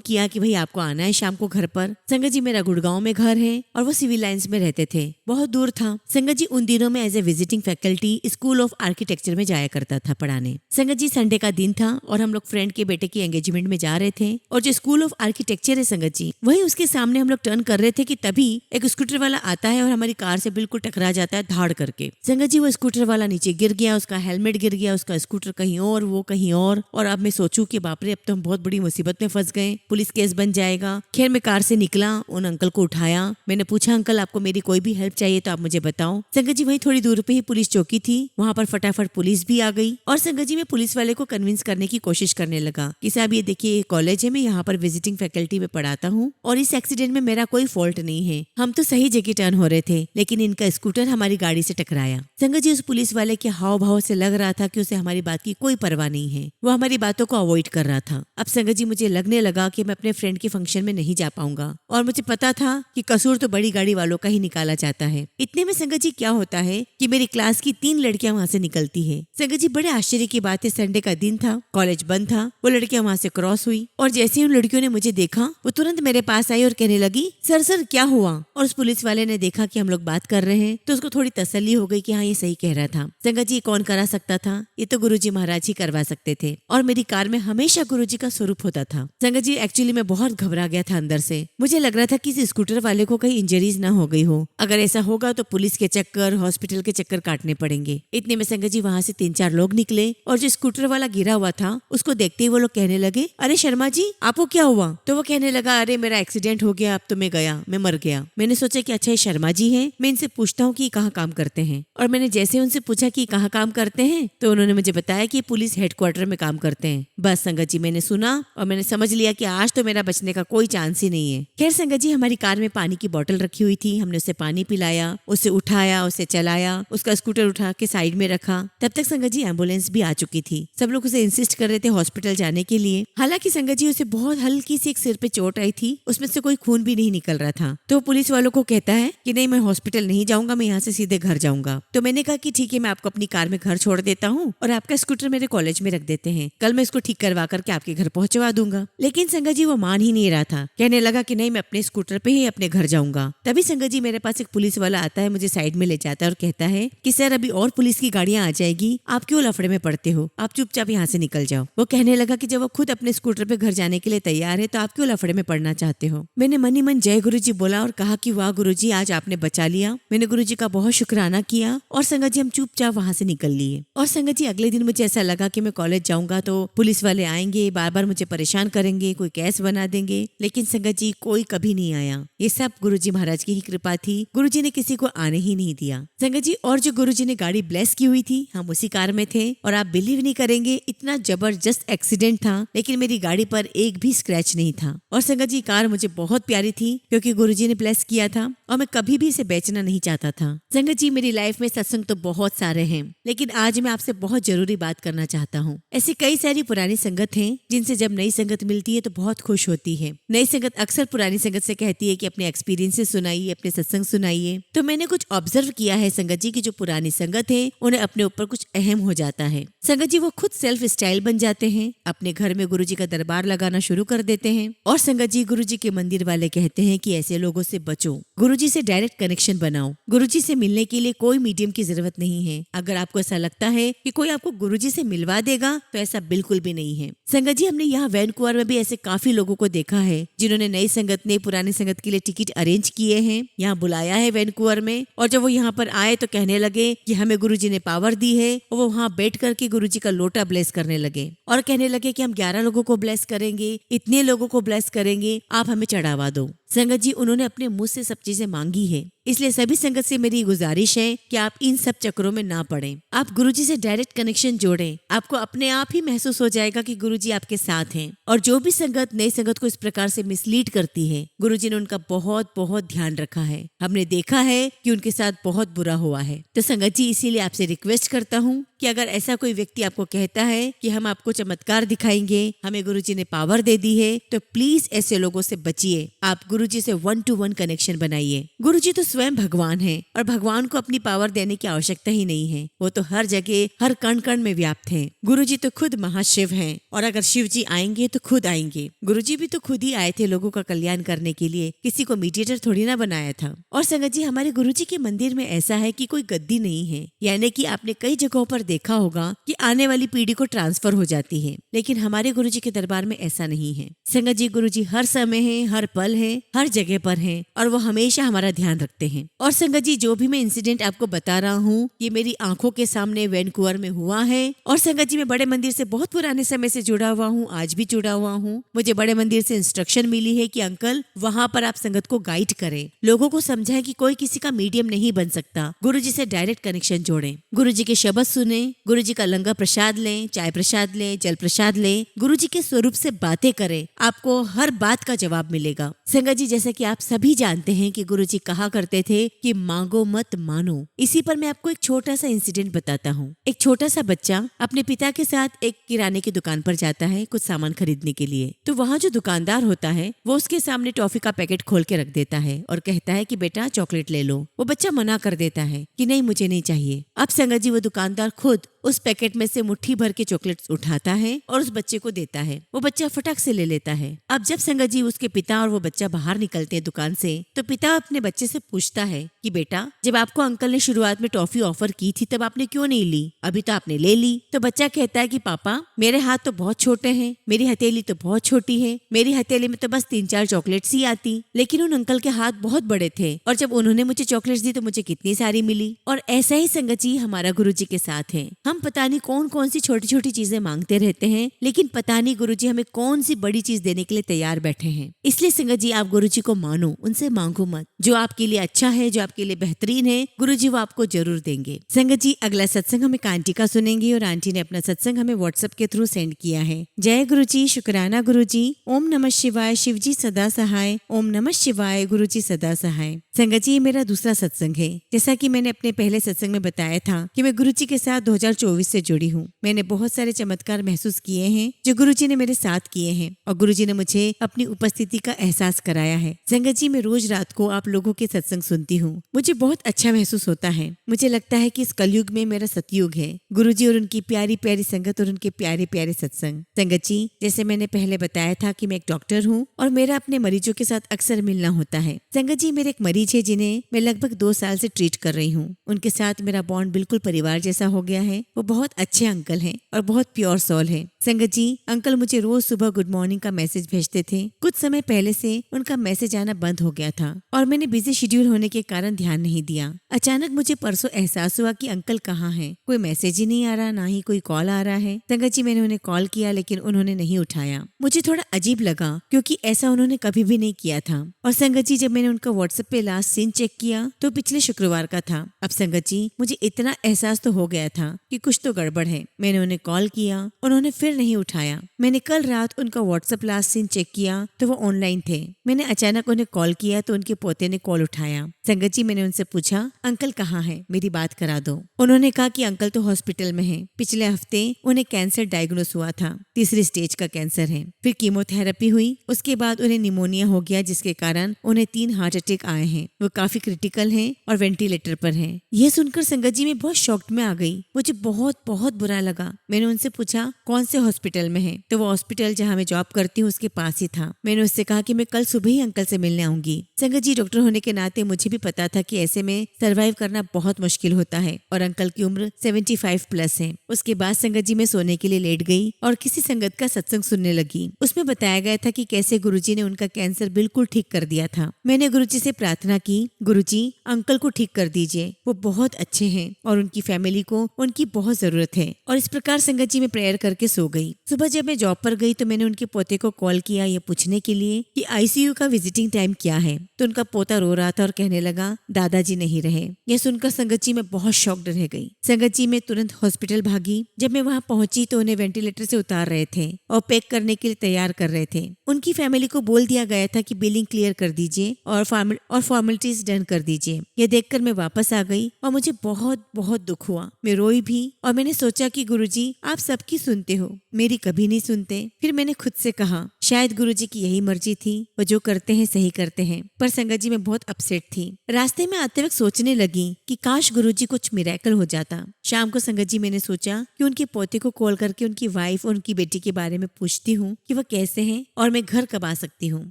किया कि भाई आपको आना है शाम को घर पर। संगत जी मेरा गुड़गांव में घर है और वो सिविल लाइंस में रहते थे, बहुत दूर था। संगत जी उन दिनों में as a visiting faculty school of architecture में जाया करता था पढ़ाने। संगत जी संडे का दिन था और हम लोग फ्रेंड के बेटे की एंगेजमेंट में जा रहे थे और जो स्कूल ऑफ आर्किटेक्चर है संगत जी वही उसके सामने हम लोग टर्न कर रहे थे कि तभी एक स्कूटर वाला आता है और हमारी कार से बिल्कुल टकरा जाता है धाड़ करके। संगत जी वो स्कूटर वाला नीचे गिर गया, उसका हेलमेट गिर गया, उसका स्कूटर कहीं और वो कहीं और अब मैं सोचूं कि बाप रे अब तो हम बहुत बड़ी मुसीबत में फंस गए, पुलिस केस बन जाएगा। खैर मैं कार से निकला, उन अंकल को उठाया, मैंने पूछा अंकल आपको मेरी कोई भी हेल्प चाहिए तो आप मुझे बताओ। संगत जी वही थोड़ी दूर पे ही पुलिस चौकी थी, वहाँ पर फटाफट पुलिस भी आ गई और संगत जी मैं पुलिस वाले को कन्विंस करने की कोशिश करने लगा कि साहब ये देखिए कॉलेज है, मैं यहाँ पर विजिटिंग फैकल्टी में पढ़ाता हूँ और इस एक्सीडेंट में मेरा कोई फॉल्ट नहीं है, हम तो सही जगह टर्न हो रहे थे लेकिन इनका स्कूटर हमारी गाड़ी से टकराया। संगत जी उस पुलिस वाले के हाव भाव से लग रहा था कि उसे हमारी बात की कोई परवाह नहीं है, वो हमारी बातों को अवॉइड कर रहा था। अब संगत जी मुझे लगने लगा कि मैं अपने फ्रेंड के फंक्शन में नहीं जा पाऊंगा और मुझे पता था कि कसूर तो बड़ी गाड़ी वालों का ही निकाला जाता है। इतने में संगत जी क्या होता है कि मेरी क्लास की 3 लड़कियां वहाँ से निकलती है। संगत जी बड़े आश्चर्य की बात है, संडे का दिन था, कॉलेज बंद था, वो लड़कियां वहाँ से क्रॉस हुई और जैसे ही उन लड़कियों ने मुझे देखा वो तुरंत मेरे पास आई और कहने लगी सर सर क्या हुआ। और उस पुलिस वाले ने देखा कि हम लोग बात कर रहे हैं तो उसको थोड़ी तसल्ली हो गई कि हाँ ये सही कह रहा था। संगत जी कौन करा सकता था, ये तो गुरुजी महाराज ही करवा सकते थे और मेरी कार में हमेशा गुरुजी का स्वरूप होता था। संगत जी एक्चुअली मैं बहुत घबरा गया था अंदर से, मुझे लग रहा था कि इस स्कूटर वाले को कहीं इंजरीज ना हो गई हो, अगर ऐसा होगा तो पुलिस के चक्कर हॉस्पिटल के चक्कर काटने पड़ेंगे। इतने में संगत जी वहाँ से 3-4 लोग निकले और जो स्कूटर वाला गिरा हुआ था उसको देखते ही वो लोग कहने लगे अरे शर्मा जी आपको क्या हुआ। तो वो कहने लगा अरे मेरा एक्सीडेंट हो गया, अब तो मैं गया, मैं मर गया। मैंने सोचा कि अच्छा ये शर्मा जी हैं, मैं इनसे पूछता हूँ कि कहाँ काम करते हैं। और मैंने जैसे उनसे पूछा कि कहाँ काम करते हैं तो उन्होंने मुझे बताया कि पुलिस हेडक्वार्टर में काम करते हैं। बस संगत जी मैंने सुना और मैंने समझ लिया कि आज तो मेरा बचने का कोई चांस ही नहीं है। खैर संगत जी हमारी कार में पानी की बोतल रखी हुई थी, हमने उसे पानी पिलाया, उसे उठाया, उसे चलाया, उसका स्कूटर उठा के साइड में रखा। तब तक संगत जी एम्बुलेंस भी आ चुकी थी, सब लोग उसे इंसिस्ट कर रहे थे हॉस्पिटल जाने के लिए। हालांकि संगत जी उसे बहुत हल्की सी एक सिर पे चोट आई थी, उसमें से कोई खून भी नहीं निकल रहा था। तो पुलिस वालों को कहता है कि नहीं मैं हॉस्पिटल नहीं जाऊंगा, मैं यहाँ से सीधे घर जाऊंगा। तो मैंने कहा कि ठीक है मैं आपको अपनी कार में घर छोड़ देता हूँ और आपका स्कूटर मेरे कॉलेज में रख देते हैं, कल मैं इसको ठीक करवा करके आपके घर पहुंचवा दूंगा। लेकिन संगत जी वो मान ही नहीं रहा था, कहने लगा कि नहीं मैं अपने स्कूटर पे ही अपने घर जाऊंगा। तभी संगत जी मेरे पास एक पुलिस वाला आता है, मुझे साइड में ले जाता है और कहता है कि सर अभी और पुलिस की गाड़ियां आ जाएगी, आप क्यों लफड़े में पड़ते हो, आप चुपचाप यहाँ से निकल जाओ। वो कहने लगा कि जब वो खुद अपने स्कूटर पे घर जाने के लिए तैयार है तो आप क्यों लफड़े में पड़ना चाहते हो। मैंने मन ही मन जय गुरुजी बोला और कहा कि वाह गुरुजी आज आपने बचा लिया। मैंने गुरुजी का बहुत शुक्राना किया और संगत जी हम चुपचाप वहाँ से निकल लिए। और संगत जी अगले दिन मुझे ऐसा लगा कि मैं कॉलेज जाऊंगा तो पुलिस वाले आएंगे, बार बार मुझे परेशान करेंगे, कोई केस बना देंगे, लेकिन संगत जी कोई कभी नहीं आया। ये सब गुरुजी महाराज की ही कृपा थी, गुरुजी ने किसी को आने ही नहीं दिया। संगत जी और जो गुरुजी ने गाड़ी ब्लेस की हुई थी हम उसी कार में थे और आप बिलीव नहीं करेंगे इतना जबरदस्त एक्सीडेंट था लेकिन मेरी गाड़ी पर एक भी स्क्रैच नहीं था। और संगत जी कार मुझे बहुत प्यारी थी क्योंकि गुरुजी ने ब्लेस किया था और मैं कभी भी इसे बेचना नहीं चाहता था। संगत जी मेरी लाइफ में सत्संग तो बहुत सारे हैं लेकिन आज मैं आपसे बहुत जरूरी बात करना चाहता हूँ। ऐसी कई सारी पुरानी संगत हैं जिनसे जब नई संगत मिलती है तो बहुत खुश होती है। नई संगत अक्सर पुरानी संगत से कहती है कि अपने एक्सपीरियंसेस सुनाइए, अपने सत्संग सुनाइए। तो मैंने कुछ ऑब्जर्व किया है संगत जी की जो पुरानी संगत है उन्हें अपने ऊपर कुछ अहम हो जाता है। संगत जी वो खुद सेल्फ स्टाइल बन जाते हैं, अपने घर में गुरुजी का दरबार लगाना शुरू कर देते हैं। और संगत जी गुरुजी के मंदिर वाले कहते हैं कि ऐसे लोगों से बचो, गुरुजी से डायरेक्ट कनेक्शन बनाओ। गुरुजी से मिलने के लिए कोई मीडियम की जरूरत नहीं है। अगर आपको ऐसा लगता है कि कोई आपको गुरुजी से मिलवा देगा तो ऐसा बिल्कुल भी नहीं है। संगत जी हमने यहाँ वैनकूवर में भी ऐसे काफी लोगों को देखा है जिन्होंने नई संगत ने पुरानी संगत के लिए टिकट अरेंज किए हैं, यहाँ बुलाया है वैनकूवर में, और जब वो यहाँ पर आए तो कहने लगे कि हमें गुरुजी ने पावर दी है और वो वहाँ बैठ करके गुरुजी का लोटा ब्लेस करने लगे और कहने लगे कि हम 11 लोगों को ब्लेस करेंगे, इतने लोगों को ब्लेस करेंगे, आप हमें चढ़ावा दो। संगत जी, उन्होंने अपने मुंह से सब चीजें मांगी है, इसलिए सभी संगत से मेरी गुजारिश है कि आप इन सब चक्करों में ना पड़ें। आप गुरुजी से डायरेक्ट कनेक्शन जोड़ें। आपको अपने आप ही महसूस हो जाएगा कि गुरुजी आपके साथ हैं। और जो भी संगत नई संगत को इस प्रकार से मिसलीड करती है, गुरुजी ने उनका बहुत बहुत ध्यान रखा है। हमने देखा है कि उनके साथ बहुत बुरा हुआ है। तो संगत जी, इसीलिए आपसे रिक्वेस्ट करता हूँ कि अगर ऐसा कोई व्यक्ति आपको कहता है कि हम आपको चमत्कार दिखाएंगे, हमें गुरुजी ने पावर दे दी है, तो प्लीज ऐसे लोगों से बचिए। आप गुरुजी से 1-to-1 कनेक्शन बनाइए। गुरुजी तो स्वयं भगवान है और भगवान को अपनी पावर देने की आवश्यकता ही नहीं है। वो तो हर जगह हर कण कण में व्याप्त है। गुरुजी तो खुद महाशिव हैं और अगर शिव जी आएंगे तो खुद आएंगे। गुरुजी भी तो खुद ही आए थे लोगों का कल्याण करने के लिए, किसी को मीडिएटर थोड़ी ना बनाया था। और संगत जी, हमारे गुरुजी के मंदिर में ऐसा है कि कोई गद्दी नहीं है, यानी कि आपने कई जगहों पर देखा होगा कि आने वाली पीढ़ी को ट्रांसफर हो जाती है, लेकिन हमारे गुरुजी के दरबार में ऐसा नहीं है। संगत जी, गुरुजी हर समय है, हर पल है, हर जगह पर है और वो हमेशा हमारा ध्यान रखते हैं। और संगत जी, जो भी मैं इंसिडेंट आपको बता रहा हूँ, ये मेरी आंखों के सामने वैनकूवर में हुआ है। और संगत जी, मैं बड़े मंदिर से बहुत पुराने समय से जुड़ा हुआ हूँ, आज भी जुड़ा हुआ हूँ। मुझे बड़े मंदिर से इंस्ट्रक्शन मिली है कि अंकल, वहाँ पर आप संगत को गाइड करें, लोगों को समझाएं कि कोई किसी का मीडियम नहीं बन सकता। गुरुजी से डायरेक्ट कनेक्शन जोड़ें, गुरुजी के शब्द सुने, गुरुजी का लंगर प्रसाद लें, चाय प्रसाद लें, जल प्रसाद लें, गुरुजी के स्वरूप से बातें करें, आपको हर बात का जवाब मिलेगा। संगत जी, जैसे कि आप सभी जानते हैं कि गुरुजी कहा करते थे कि मांगो मत मानो। इसी पर मैं आपको एक छोटा सा इंसिडेंट बताता हूँ। एक छोटा सा बच्चा अपने पिता के साथ एक किराने की दुकान पर जाता है कुछ सामान खरीदने के लिए। तो वहाँ जो दुकानदार होता है वो उसके सामने टॉफी का पैकेट खोल के रख देता है और कहता है कि बेटा चॉकलेट ले लो। वो बच्चा मना कर देता है कि नहीं, मुझे नहीं चाहिए। अब संगत जी, वो दुकानदार खुद उस पैकेट में से मुट्ठी भर के चॉकलेट्स उठाता है और उस बच्चे को देता है। वो बच्चा फटाक से ले लेता है। अब जब संगत जी, उसके पिता और वो बच्चा बाहर निकलते हैं दुकान से, तो पिता अपने बच्चे से पूछता है कि बेटा, जब आपको अंकल ने शुरुआत में टॉफी ऑफर की थी तब आपने क्यों नहीं ली, अभी तो आपने ले ली। तो बच्चा कहता है कि पापा, मेरे हाथ तो बहुत छोटे हैं, मेरी हथेली तो बहुत छोटी है, मेरी हथेली में तो बस 3-4 चॉकलेट्स ही आती, लेकिन उन अंकल के हाथ बहुत बड़े थे और जब उन्होंने मुझे चॉकलेट्स दी तो मुझे कितनी सारी मिली। और ऐसा ही संगत जी हमारा गुरुजी के साथ है। हम पता नहीं कौन कौन सी छोटी छोटी चीजें मांगते रहते हैं, लेकिन पता नहीं गुरुजी हमें कौन सी बड़ी चीज देने के लिए तैयार बैठे हैं। इसलिए संगत जी, आप गुरुजी को मानो, उनसे मांगो मत। जो आपके लिए अच्छा है, जो आपके लिए बेहतरीन है, गुरुजी वो आपको जरूर देंगे। संगत जी, अगला सत्संग हम एक आंटी का सुनेंगे और आंटी ने अपना सत्संग हमें व्हाट्सएप के थ्रू सेंड किया है। जय गुरुजी, शुक्राना गुरुजी। ओम नमः शिवाय, शिवजी सदा सहाय। ओम नमः शिवाय, गुरुजी सदा सहाय। संगत जी, ये मेरा दूसरा सत्संग है। जैसा कि मैंने अपने पहले सत्संग में बताया था कि मैं गुरुजी के साथ 2024 से जुड़ी हूँ। मैंने बहुत सारे चमत्कार महसूस किए हैं जो गुरुजी ने मेरे साथ किए हैं और गुरुजी ने मुझे अपनी उपस्थिति का एहसास कराया है। संगत जी, मैं रोज रात को आप लोगों के सत्संग सुनती हूँ। मुझे बहुत अच्छा महसूस होता है। मुझे लगता है कि इस कलयुग में मेरा सतयुग है। गुरुजी और उनकी प्यारी प्यारी संगत और उनके प्यारे प्यारे सत्संग। संगत जी, जैसे मैंने पहले बताया था कि मैं एक डॉक्टर हूँ और मेरा अपने मरीजों के साथ अक्सर मिलना होता है। संगत जी, मेरे एक मरीज है जिन्हें मैं लगभग 2 साल से ट्रीट कर रही हूँ। उनके साथ मेरा बॉन्ड बिल्कुल परिवार जैसा हो गया है। वो बहुत अच्छे अंकल हैं और बहुत प्योर सोल है। संगत जी, अंकल मुझे रोज सुबह गुड मॉर्निंग का मैसेज भेजते थे। कुछ समय पहले से उनका मैसेज आना बंद हो गया था और मैंने बिजी शेड्यूल होने के कारण ध्यान नहीं दिया। अचानक मुझे परसों एहसास हुआ कि अंकल कहाँ हैं। कोई मैसेज ही नहीं आ रहा, ना ही कोई कॉल आ रहा है। संगत जी, मैंने उन्हें कॉल किया लेकिन उन्होंने नहीं उठाया। मुझे थोड़ा अजीब लगा क्योंकि ऐसा उन्होंने कभी भी नहीं किया था। और संगत जी, जब मैंने उनका व्हाट्सएप पे लास्ट सीन चेक किया तो पिछले शुक्रवार का था। अब संगत जी, मुझे इतना एहसास तो हो गया था कि कुछ तो गड़बड़ है। मैंने उन्हें कॉल किया, उन्होंने फिर नहीं उठाया। मैंने कल रात उनका व्हाट्सएप लास्ट सीन चेक किया तो वो ऑनलाइन थे। मैंने अचानक उन्हें कॉल किया तो उनके पोते ने कॉल उठाया। संगत जी, मैंने उनसे पूछा, अंकल कहाँ हैं, मेरी बात करा दो। उन्होंने कहा कि अंकल तो हॉस्पिटल में हैं। पिछले हफ्ते उन्हें कैंसर डायग्नोस हुआ था, 3री स्टेज का कैंसर है। फिर कीमोथेरेपी हुई, उसके बाद उन्हें निमोनिया हो गया जिसके कारण उन्हें 3 हार्ट अटैक आए हैं। वो काफी क्रिटिकल हैं और वेंटिलेटर पर हैं। यह सुनकर संगत जी मैं बहुत शॉक्ड में आ गई। मुझे बहुत बहुत बुरा लगा। मैंने उनसे पूछा कौन से हॉस्पिटल में है, तो वो हॉस्पिटल जहाँ मैं जॉब करती हूँ उसके पास ही था। मैंने उससे कहा कि मैं कल सुबह ही अंकल से मिलने आऊंगी। संगत जी, डॉक्टर होने के नाते मुझे भी पता था कि ऐसे में सरवाइव करना बहुत मुश्किल होता है और अंकल की उम्र 75 प्लस है। उसके बाद संगत जी मैं सोने के लिए लेट गई और किसी संगत का सत्संग सुनने लगी। उसमें बताया गया था कि कैसे गुरुजी ने उनका कैंसर बिल्कुल ठीक कर दिया था। मैंने गुरुजी से प्रार्थना की, गुरुजी अंकल को ठीक कर दीजिए, वो बहुत अच्छे हैं और उनकी फैमिली को उनकी बहुत जरूरत है। और इस प्रकार संगत जी में प्रेयर करके सो गई। सुबह जब मैं जॉब पर गई तो मैंने उनके पोते को कॉल किया ये पूछने के लिए कि आईसीयू का विजिटिंग टाइम क्या है। तो उनका पोता रो रहा था और कहने लगा दादाजी नहीं रहे। यह सुनकर संगत जी में बहुत शॉक्ड रह गई। संगत जी में तुरंत हॉस्पिटल भागी। जब मैं वहां पहुंची तो उन्हें वेंटिलेटर से उतार रहे थे और पैक करने के लिए तैयार कर रहे थे। उनकी फैमिली को बोल दिया गया था कि बिलिंग क्लियर कर दीजिए और फॉर्मेलिटीज डन कर दीजिए। यह देखकर मैं वापस आ गई और मुझे बहुत बहुत दुख हुआ। मैं रोई भी और मैंने सोचा कि गुरुजी आप सबकी सुनते हो, मेरी कभी नहीं सुनते। फिर मैंने खुद से कहा शायद गुरुजी की यही मर्जी थी, वो जो करते हैं सही करते हैं। पर संगत जी में बहुत अपसेट थी। रास्ते में आते वक्त सोचने लगी कि काश गुरुजी कुछ मिरेकल हो जाता। शाम को संगत जी मैंने सोचा कि उनके पोते को कॉल करके उनकी वाइफ और उनकी बेटी के बारे में पूछती हूँ कि वह कैसे हैं और मैं घर कब आ सकती हूँ।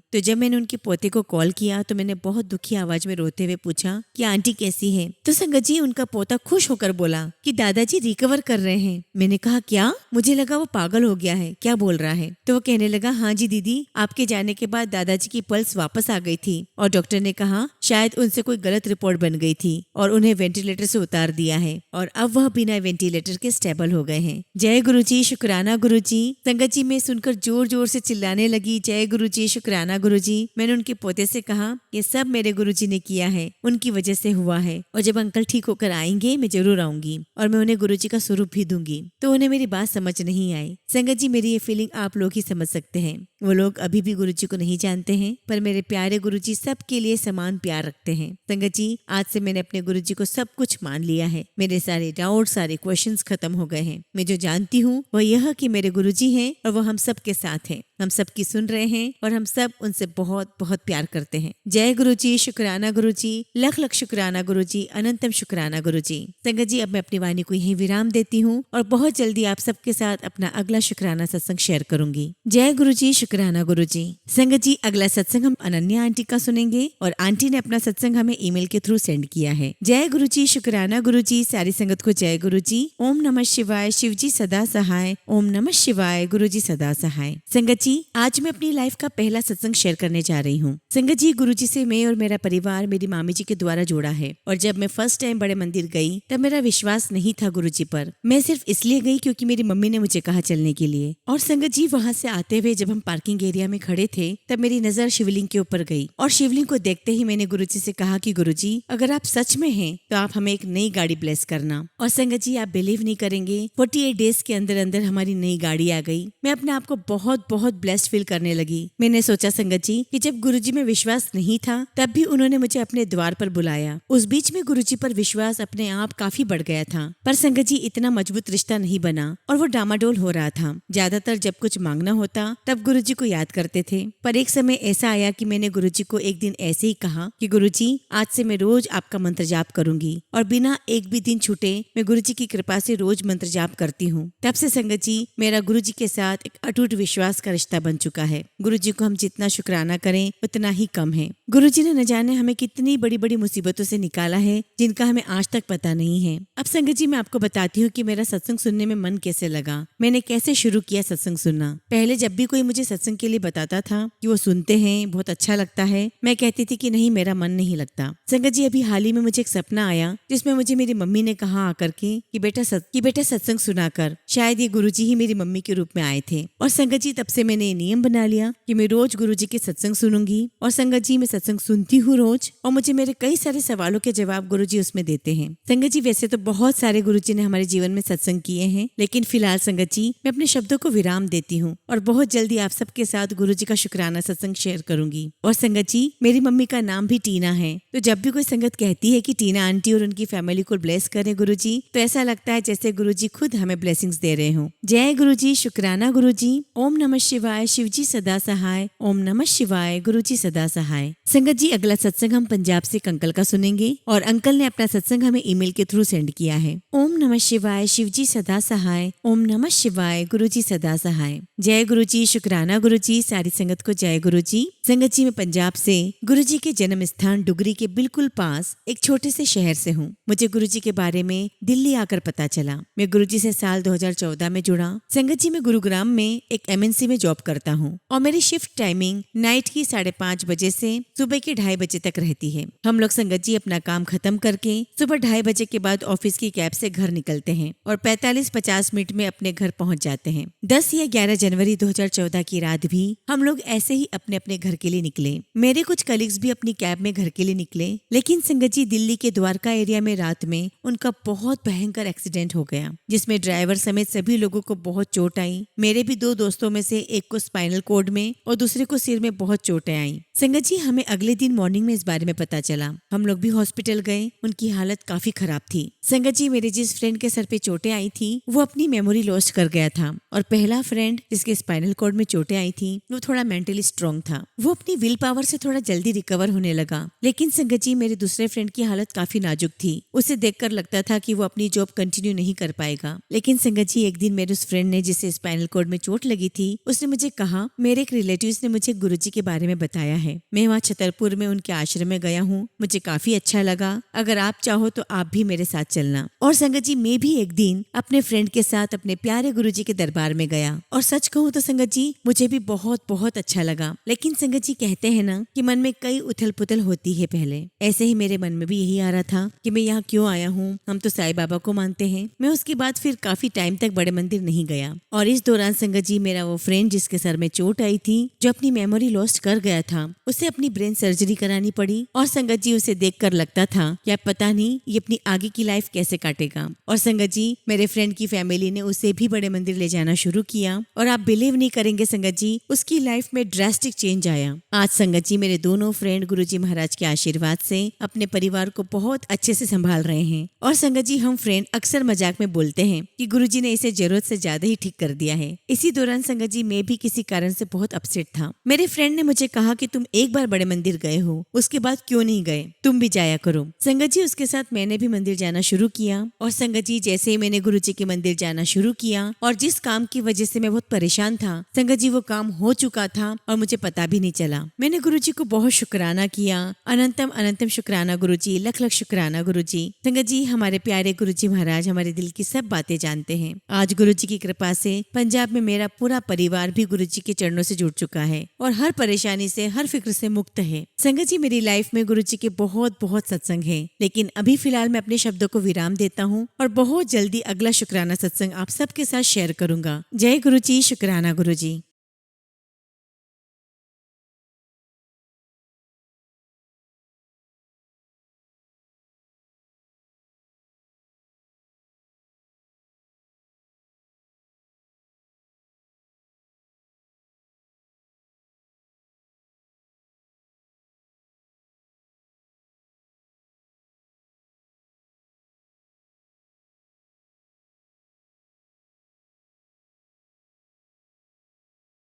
तो जब मैंने उनके पोते को कॉल किया तो मैंने बहुत दुखी आवाज में रोते हुए पूछा कि आंटी कैसी है। तो संगत जी उनका पोता खुश होकर बोला कि दादाजी रिकवर कर रहे हैं। मैंने कहा क्या? मुझे लगा वो पागल हो गया है, क्या बोल रहा है? तो वो कहने लगा हाँ जी दीदी, आपके जाने के बाद दादाजी की पल्स वापस आ गई थी और डॉक्टर ने कहा शायद उनसे कोई गलत रिपोर्ट बन गई थी और उन्हें वेंटिलेटर से उतार दिया है और अब वह बिना वेंटिलेटर के स्टेबल हो गए हैं। जय गुरुजी, शुक्राना गुरुजी। संगत जी में सुनकर जोर जोर से चिल्लाने लगी, जय गुरुजी, शुक्राना गुरुजी। मैंने उनके पोते से कहा ये सब मेरे गुरुजी ने किया है, उनकी वजह से हुआ है और जब अंकल ठीक होकर आएंगे मैं जरूर आऊंगी और मैं उन्हें गुरुजी का स्वरूप भी दूंगी। तो उन्हें मेरी बात समझ नहीं आई। संगत जी मेरी ये फीलिंग आप लोग ही समझ सकते हैं। वो लोग अभी भी गुरुजी को नहीं जानते हैं पर मेरे प्यारे गुरुजी सबके लिए समान प्यार रखते हैं। संगत जी आज से मैंने अपने गुरुजी को सब कुछ मान लिया है। मेरे सारे डाउट, सारे क्वेश्चंस खत्म हो गए हैं। मैं जो जानती हूँ वह यह कि मेरे गुरुजी हैं और वो हम सब के साथ हैं। हम सब की सुन रहे हैं और हम सब उनसे बहुत बहुत प्यार करते हैं। जय गुरुजी, शुक्राना गुरुजी, लख लख शुक्राना गुरुजी, अनंतम शुक्राना गुरुजी। संगत जी अब मैं अपनी वाणी को यहीं विराम देती हूँ और बहुत जल्दी आप सबके साथ अपना अगला शुक्राना सत्संग शेयर करूंगी। जय गुरुजी, शुक्राना गुरुजी। संगत जी अगला सत्संग हम अनन्या आंटी का सुनेंगे और आंटी ने अपना सत्संग हमें ईमेल के थ्रू सेंड किया है। जय गुरुजी, शुक्राना गुरुजी। सारी संगत को जय गुरुजी। ओम नमः शिवाय, शिवजी सदा सहाय। ओम नमः शिवाय, गुरुजी सदा सहाय। संगत जी आज मैं अपनी लाइफ का पहला सत्संग शेयर करने जा रही हूँ। संगत जी गुरुजी से मैं और मेरा परिवार मेरी मामी जी के द्वारा जोड़ा है और जब मैं फर्स्ट टाइम बड़े मंदिर गई तब मेरा विश्वास नहीं था गुरुजी पर। मैं सिर्फ इसलिए गई क्योंकि मेरी मम्मी ने मुझे कहा चलने के लिए। और संगत जी वहाँ से आते हुए जब हम पार्किंग एरिया में खड़े थे तब मेरी नजर शिवलिंग के ऊपर गई और शिवलिंग को देखते ही मैंने गुरुजी से कहा कि गुरुजी अगर आप सच में हैं तो आप हमें एक नई गाड़ी ब्लेस करना। और संगत जी आप बिलीव नहीं करेंगे 48 डेज के अंदर अंदर हमारी नई गाड़ी आ गई। मैं अपने आप को बहुत बहुत ब्लेस्ड फील करने लगी। मैंने सोचा संगत जी कि जब गुरुजी में विश्वास नहीं था तब भी उन्होंने मुझे अपने द्वार पर बुलाया। उस बीच में गुरुजी पर विश्वास अपने आप काफी बढ़ गया था पर संगत जी इतना मजबूत रिश्ता नहीं बना और वो डामाडोल हो रहा था। ज्यादातर जब कुछ मांगना होता तब गुरुजी को याद करते थे पर एक समय ऐसा आया कि मैंने गुरुजी को एक दिन ऐसे ही कहा कि गुरुजी आज से मैं रोज आपका मंत्र जाप करूंगी और बिना एक भी दिन छूटे मैं गुरुजी की कृपा से रोज मंत्र जाप करती हूँ। तब से संगत जी मेरा गुरुजी के साथ एक अटूट विश्वास का रिश्ता बन चुका है। गुरुजी को हम जितना शुक्राना करें उतना ही कम है। गुरुजी ने न जाने हमें कितनी बड़ी बड़ी मुसीबतों से निकाला है जिनका हमें आज तक पता नहीं है। अब संगत जी मैं आपको बताती हूँ कि मेरा सत्संग सुनने में मन कैसे लगा, मैंने कैसे शुरू किया सत्संग सुनना। पहले जब भी कोई मुझे सत्संग के लिए बताता था कि वो सुनते हैं बहुत अच्छा लगता है, मैं कहती थी कि नहीं मेरा मन नहीं लगता। संगत जी अभी हाल ही में मुझे एक सपना आया जिसमें मुझे मेरी मम्मी ने कहा आकर के कि बेटा सत्संग सुना कर। शायद ये गुरुजी ही मेरी मम्मी के रूप में आए थे। और संगत जी तब से मैंने ये नियम बना लिया कि मैं रोज गुरुजी के सत्संग सुनूंगी। और संगत जी मैं सत्संग सुनती हूँ रोज और मुझे मेरे कई सारे सवालों के जवाब गुरुजी उसमें देते हैं। संगत जी वैसे तो बहुत सारे गुरुजी ने हमारे जीवन में सत्संग किए हैं लेकिन फिलहाल संगत जी मैं अपने शब्दों को विराम देती हूँ और बहुत जल्दी आप सबके साथ गुरुजी का शुक्राना सत्संग शेयर करूंगी। और संगत जी मेरी मम्मी का नाम भी टीना है तो जब भी कोई संगत कहती है कि टीना आंटी और उनकी फैमिली को ब्लेस करें गुरुजी तो ऐसा लगता है जैसे गुरुजी खुद हमें ब्लेसिंग्स दे रहे हो। जय गुरुजी, शुक्राना गुरुजी। ओम नमः शिवाय। शिवाय, शिवजी सदा सहाय, ओम नमः शिवाय, गुरुजी सदा सहाय। संगत जी, अगला सत्संग हम पंजाब से एक अंकल का सुनेंगे और अंकल ने अपना सत्संग हमें ईमेल के थ्रू सेंड किया है। ओम नमः शिवाय, शिवजी सदा सहाय, ओम नमः शिवाय, गुरुजी सदा सहाय। जय गुरुजी, शुक्राना गुरुजी, सारी संगत को जय गुरुजी। संगत जी, मैं पंजाब से गुरुजी के जन्म स्थान डुगरी के बिल्कुल पास एक छोटे से शहर से हूँ। मुझे गुरुजी के बारे में दिल्ली आकर पता चला। मैं गुरुजी से साल 2014 में जुड़ा। संगत जी, मैं गुरुग्राम में एक MNC में जॉब करता हूँ और मेरी शिफ्ट टाइमिंग नाइट की 5:30 बजे से सुबह के 2:30 बजे तक रहती है। हम लोग संगत जी अपना काम खत्म करके सुबह 2:30 बजे के बाद ऑफिस की कैब से घर निकलते हैं और 45-50 मिनट में अपने घर पहुंच जाते हैं। 10 या 11 जनवरी 2014 की रात भी हम लोग ऐसे ही अपने अपने घर के लिए निकले। मेरे कुछ कलीग्स भी अपनी कैब में घर के लिए निकले, लेकिन संगत जी, दिल्ली के द्वारका एरिया में रात में उनका बहुत भयंकर एक्सीडेंट हो गया, जिसमें ड्राइवर समेत सभी लोगों को बहुत चोट आई। मेरे भी 2 दोस्तों में से एक को स्पाइनल कॉर्ड में और दूसरे को सिर में बहुत चोटें आई। संगत जी, हमें अगले दिन मॉर्निंग में इस बारे में पता चला। हम लोग भी हॉस्पिटल गए। उनकी हालत काफी खराब थी। संगत जी, मेरे जिस फ्रेंड के सर पे चोटें आई थी वो अपनी मेमोरी लॉस्ट कर गया था और पहला फ्रेंड जिसके स्पाइनल कॉर्ड में चोटें आई थी वो थोड़ा मेंटली स्ट्रांग था। वो अपनी विल पावर से थोड़ा जल्दी रिकवर होने लगा। लेकिन संगत जी, मेरे दूसरे फ्रेंड की हालत काफी नाजुक थी। उसे देखकर लगता था कि वो अपनी जॉब कंटिन्यू नहीं कर पाएगा। लेकिन संगत जी, एक दिन मेरे उस फ्रेंड ने जिसे स्पाइनल कॉर्ड में चोट लगी थी उसने मुझे कहा, मेरे एक रिलेटिव्स ने मुझे गुरुजी के बारे में बताया है। मैं वहाँ छतरपुर में उनके आश्रम में गया हूँ। मुझे काफी अच्छा लगा। अगर आप चाहो तो आप भी मेरे साथ चलना। और संगत जी, मैं भी एक दिन अपने फ्रेंड के साथ अपने प्यारे गुरुजी के दरबार में गया और सच कहूँ तो संगत जी, मुझे भी बहुत बहुत अच्छा लगा। लेकिन संगत जी, कहते हैं ना कि मन में कई उथल पुथल होती है। पहले ऐसे ही मेरे मन में भी यही आ रहा था कि मैं यहाँ क्यों आया हूँ, हम तो साईं बाबा को मानते हैं। मैं उसके बाद फिर काफी टाइम तक बड़े मंदिर नहीं गया। और इस दौरान संगत जी, मेरा वो फ्रेंड जिसके सर में चोट आई थी, जो अपनी मेमोरी लॉस्ट कर गया था, उसे अपनी ब्रेन सर्जरी करानी पड़ी। और संगत जी, उसे देखकर लगता था कि अब पता नहीं ये अपनी आगे की लाइफ कैसे काटेगा। और संगत जी, मेरे फ्रेंड की फैमिली ने उसे भी बड़े मंदिर ले जाना शुरू किया और आप बिलीव नहीं करेंगे संगत जी, उसकी लाइफ में ड्रास्टिक चेंज आया। आज संगत जी, मेरे दोनों फ्रेंड गुरुजी महाराज के आशीर्वाद से अपने परिवार को बहुत अच्छे से संभाल रहे हैं। और संगत जी, हम फ्रेंड अक्सर मजाक में बोलते हैं कि गुरुजी ने इसे जरूरत से ज्यादा ही ठीक कर दिया है। इसी दौरान संगत जी, मैं भी किसी कारण से बहुत अपसेट था। मेरे फ्रेंड ने मुझे कहा कि तुम एक बार बड़े मंदिर गए हो, उसके बाद क्यों नहीं गए, तुम भी जाया करो। संगत जी, उसके साथ मैंने भी मंदिर जाना शुरू किया। और संगत जी, जैसे ही मैंने गुरुजी के मंदिर जाना शुरू किया और जिस काम की वजह से मैं बहुत परेशान था, संगत जी, वो काम हो चुका था और मुझे पता भी नहीं चला। मैंने गुरुजी को बहुत शुक्राना किया। अनंतम अनंतम शुक्राना गुरुजी, लख लख शुक्राना गुरुजी। संगत जी, हमारे प्यारे गुरुजी महाराज हमारे दिल की सब बातें जानते हैं। आज गुरुजी की कृपा से पंजाब में मेरा पूरा परिवार भी गुरुजी के चरणों से जुड़ चुका है और हर परेशानी से, हर फिक्र से मुक्त है। संगत जी, मेरी लाइफ में गुरुजी के बहुत बहुत सत्संग है, लेकिन अभी फिलहाल मैं अपने शब्दों को विराम देता हूँ और बहुत जल्दी अगला शुक्राना सत्संग आप सबके साथ शेयर करूंगा। जय गुरुजी, शुक्राना गुरुजी।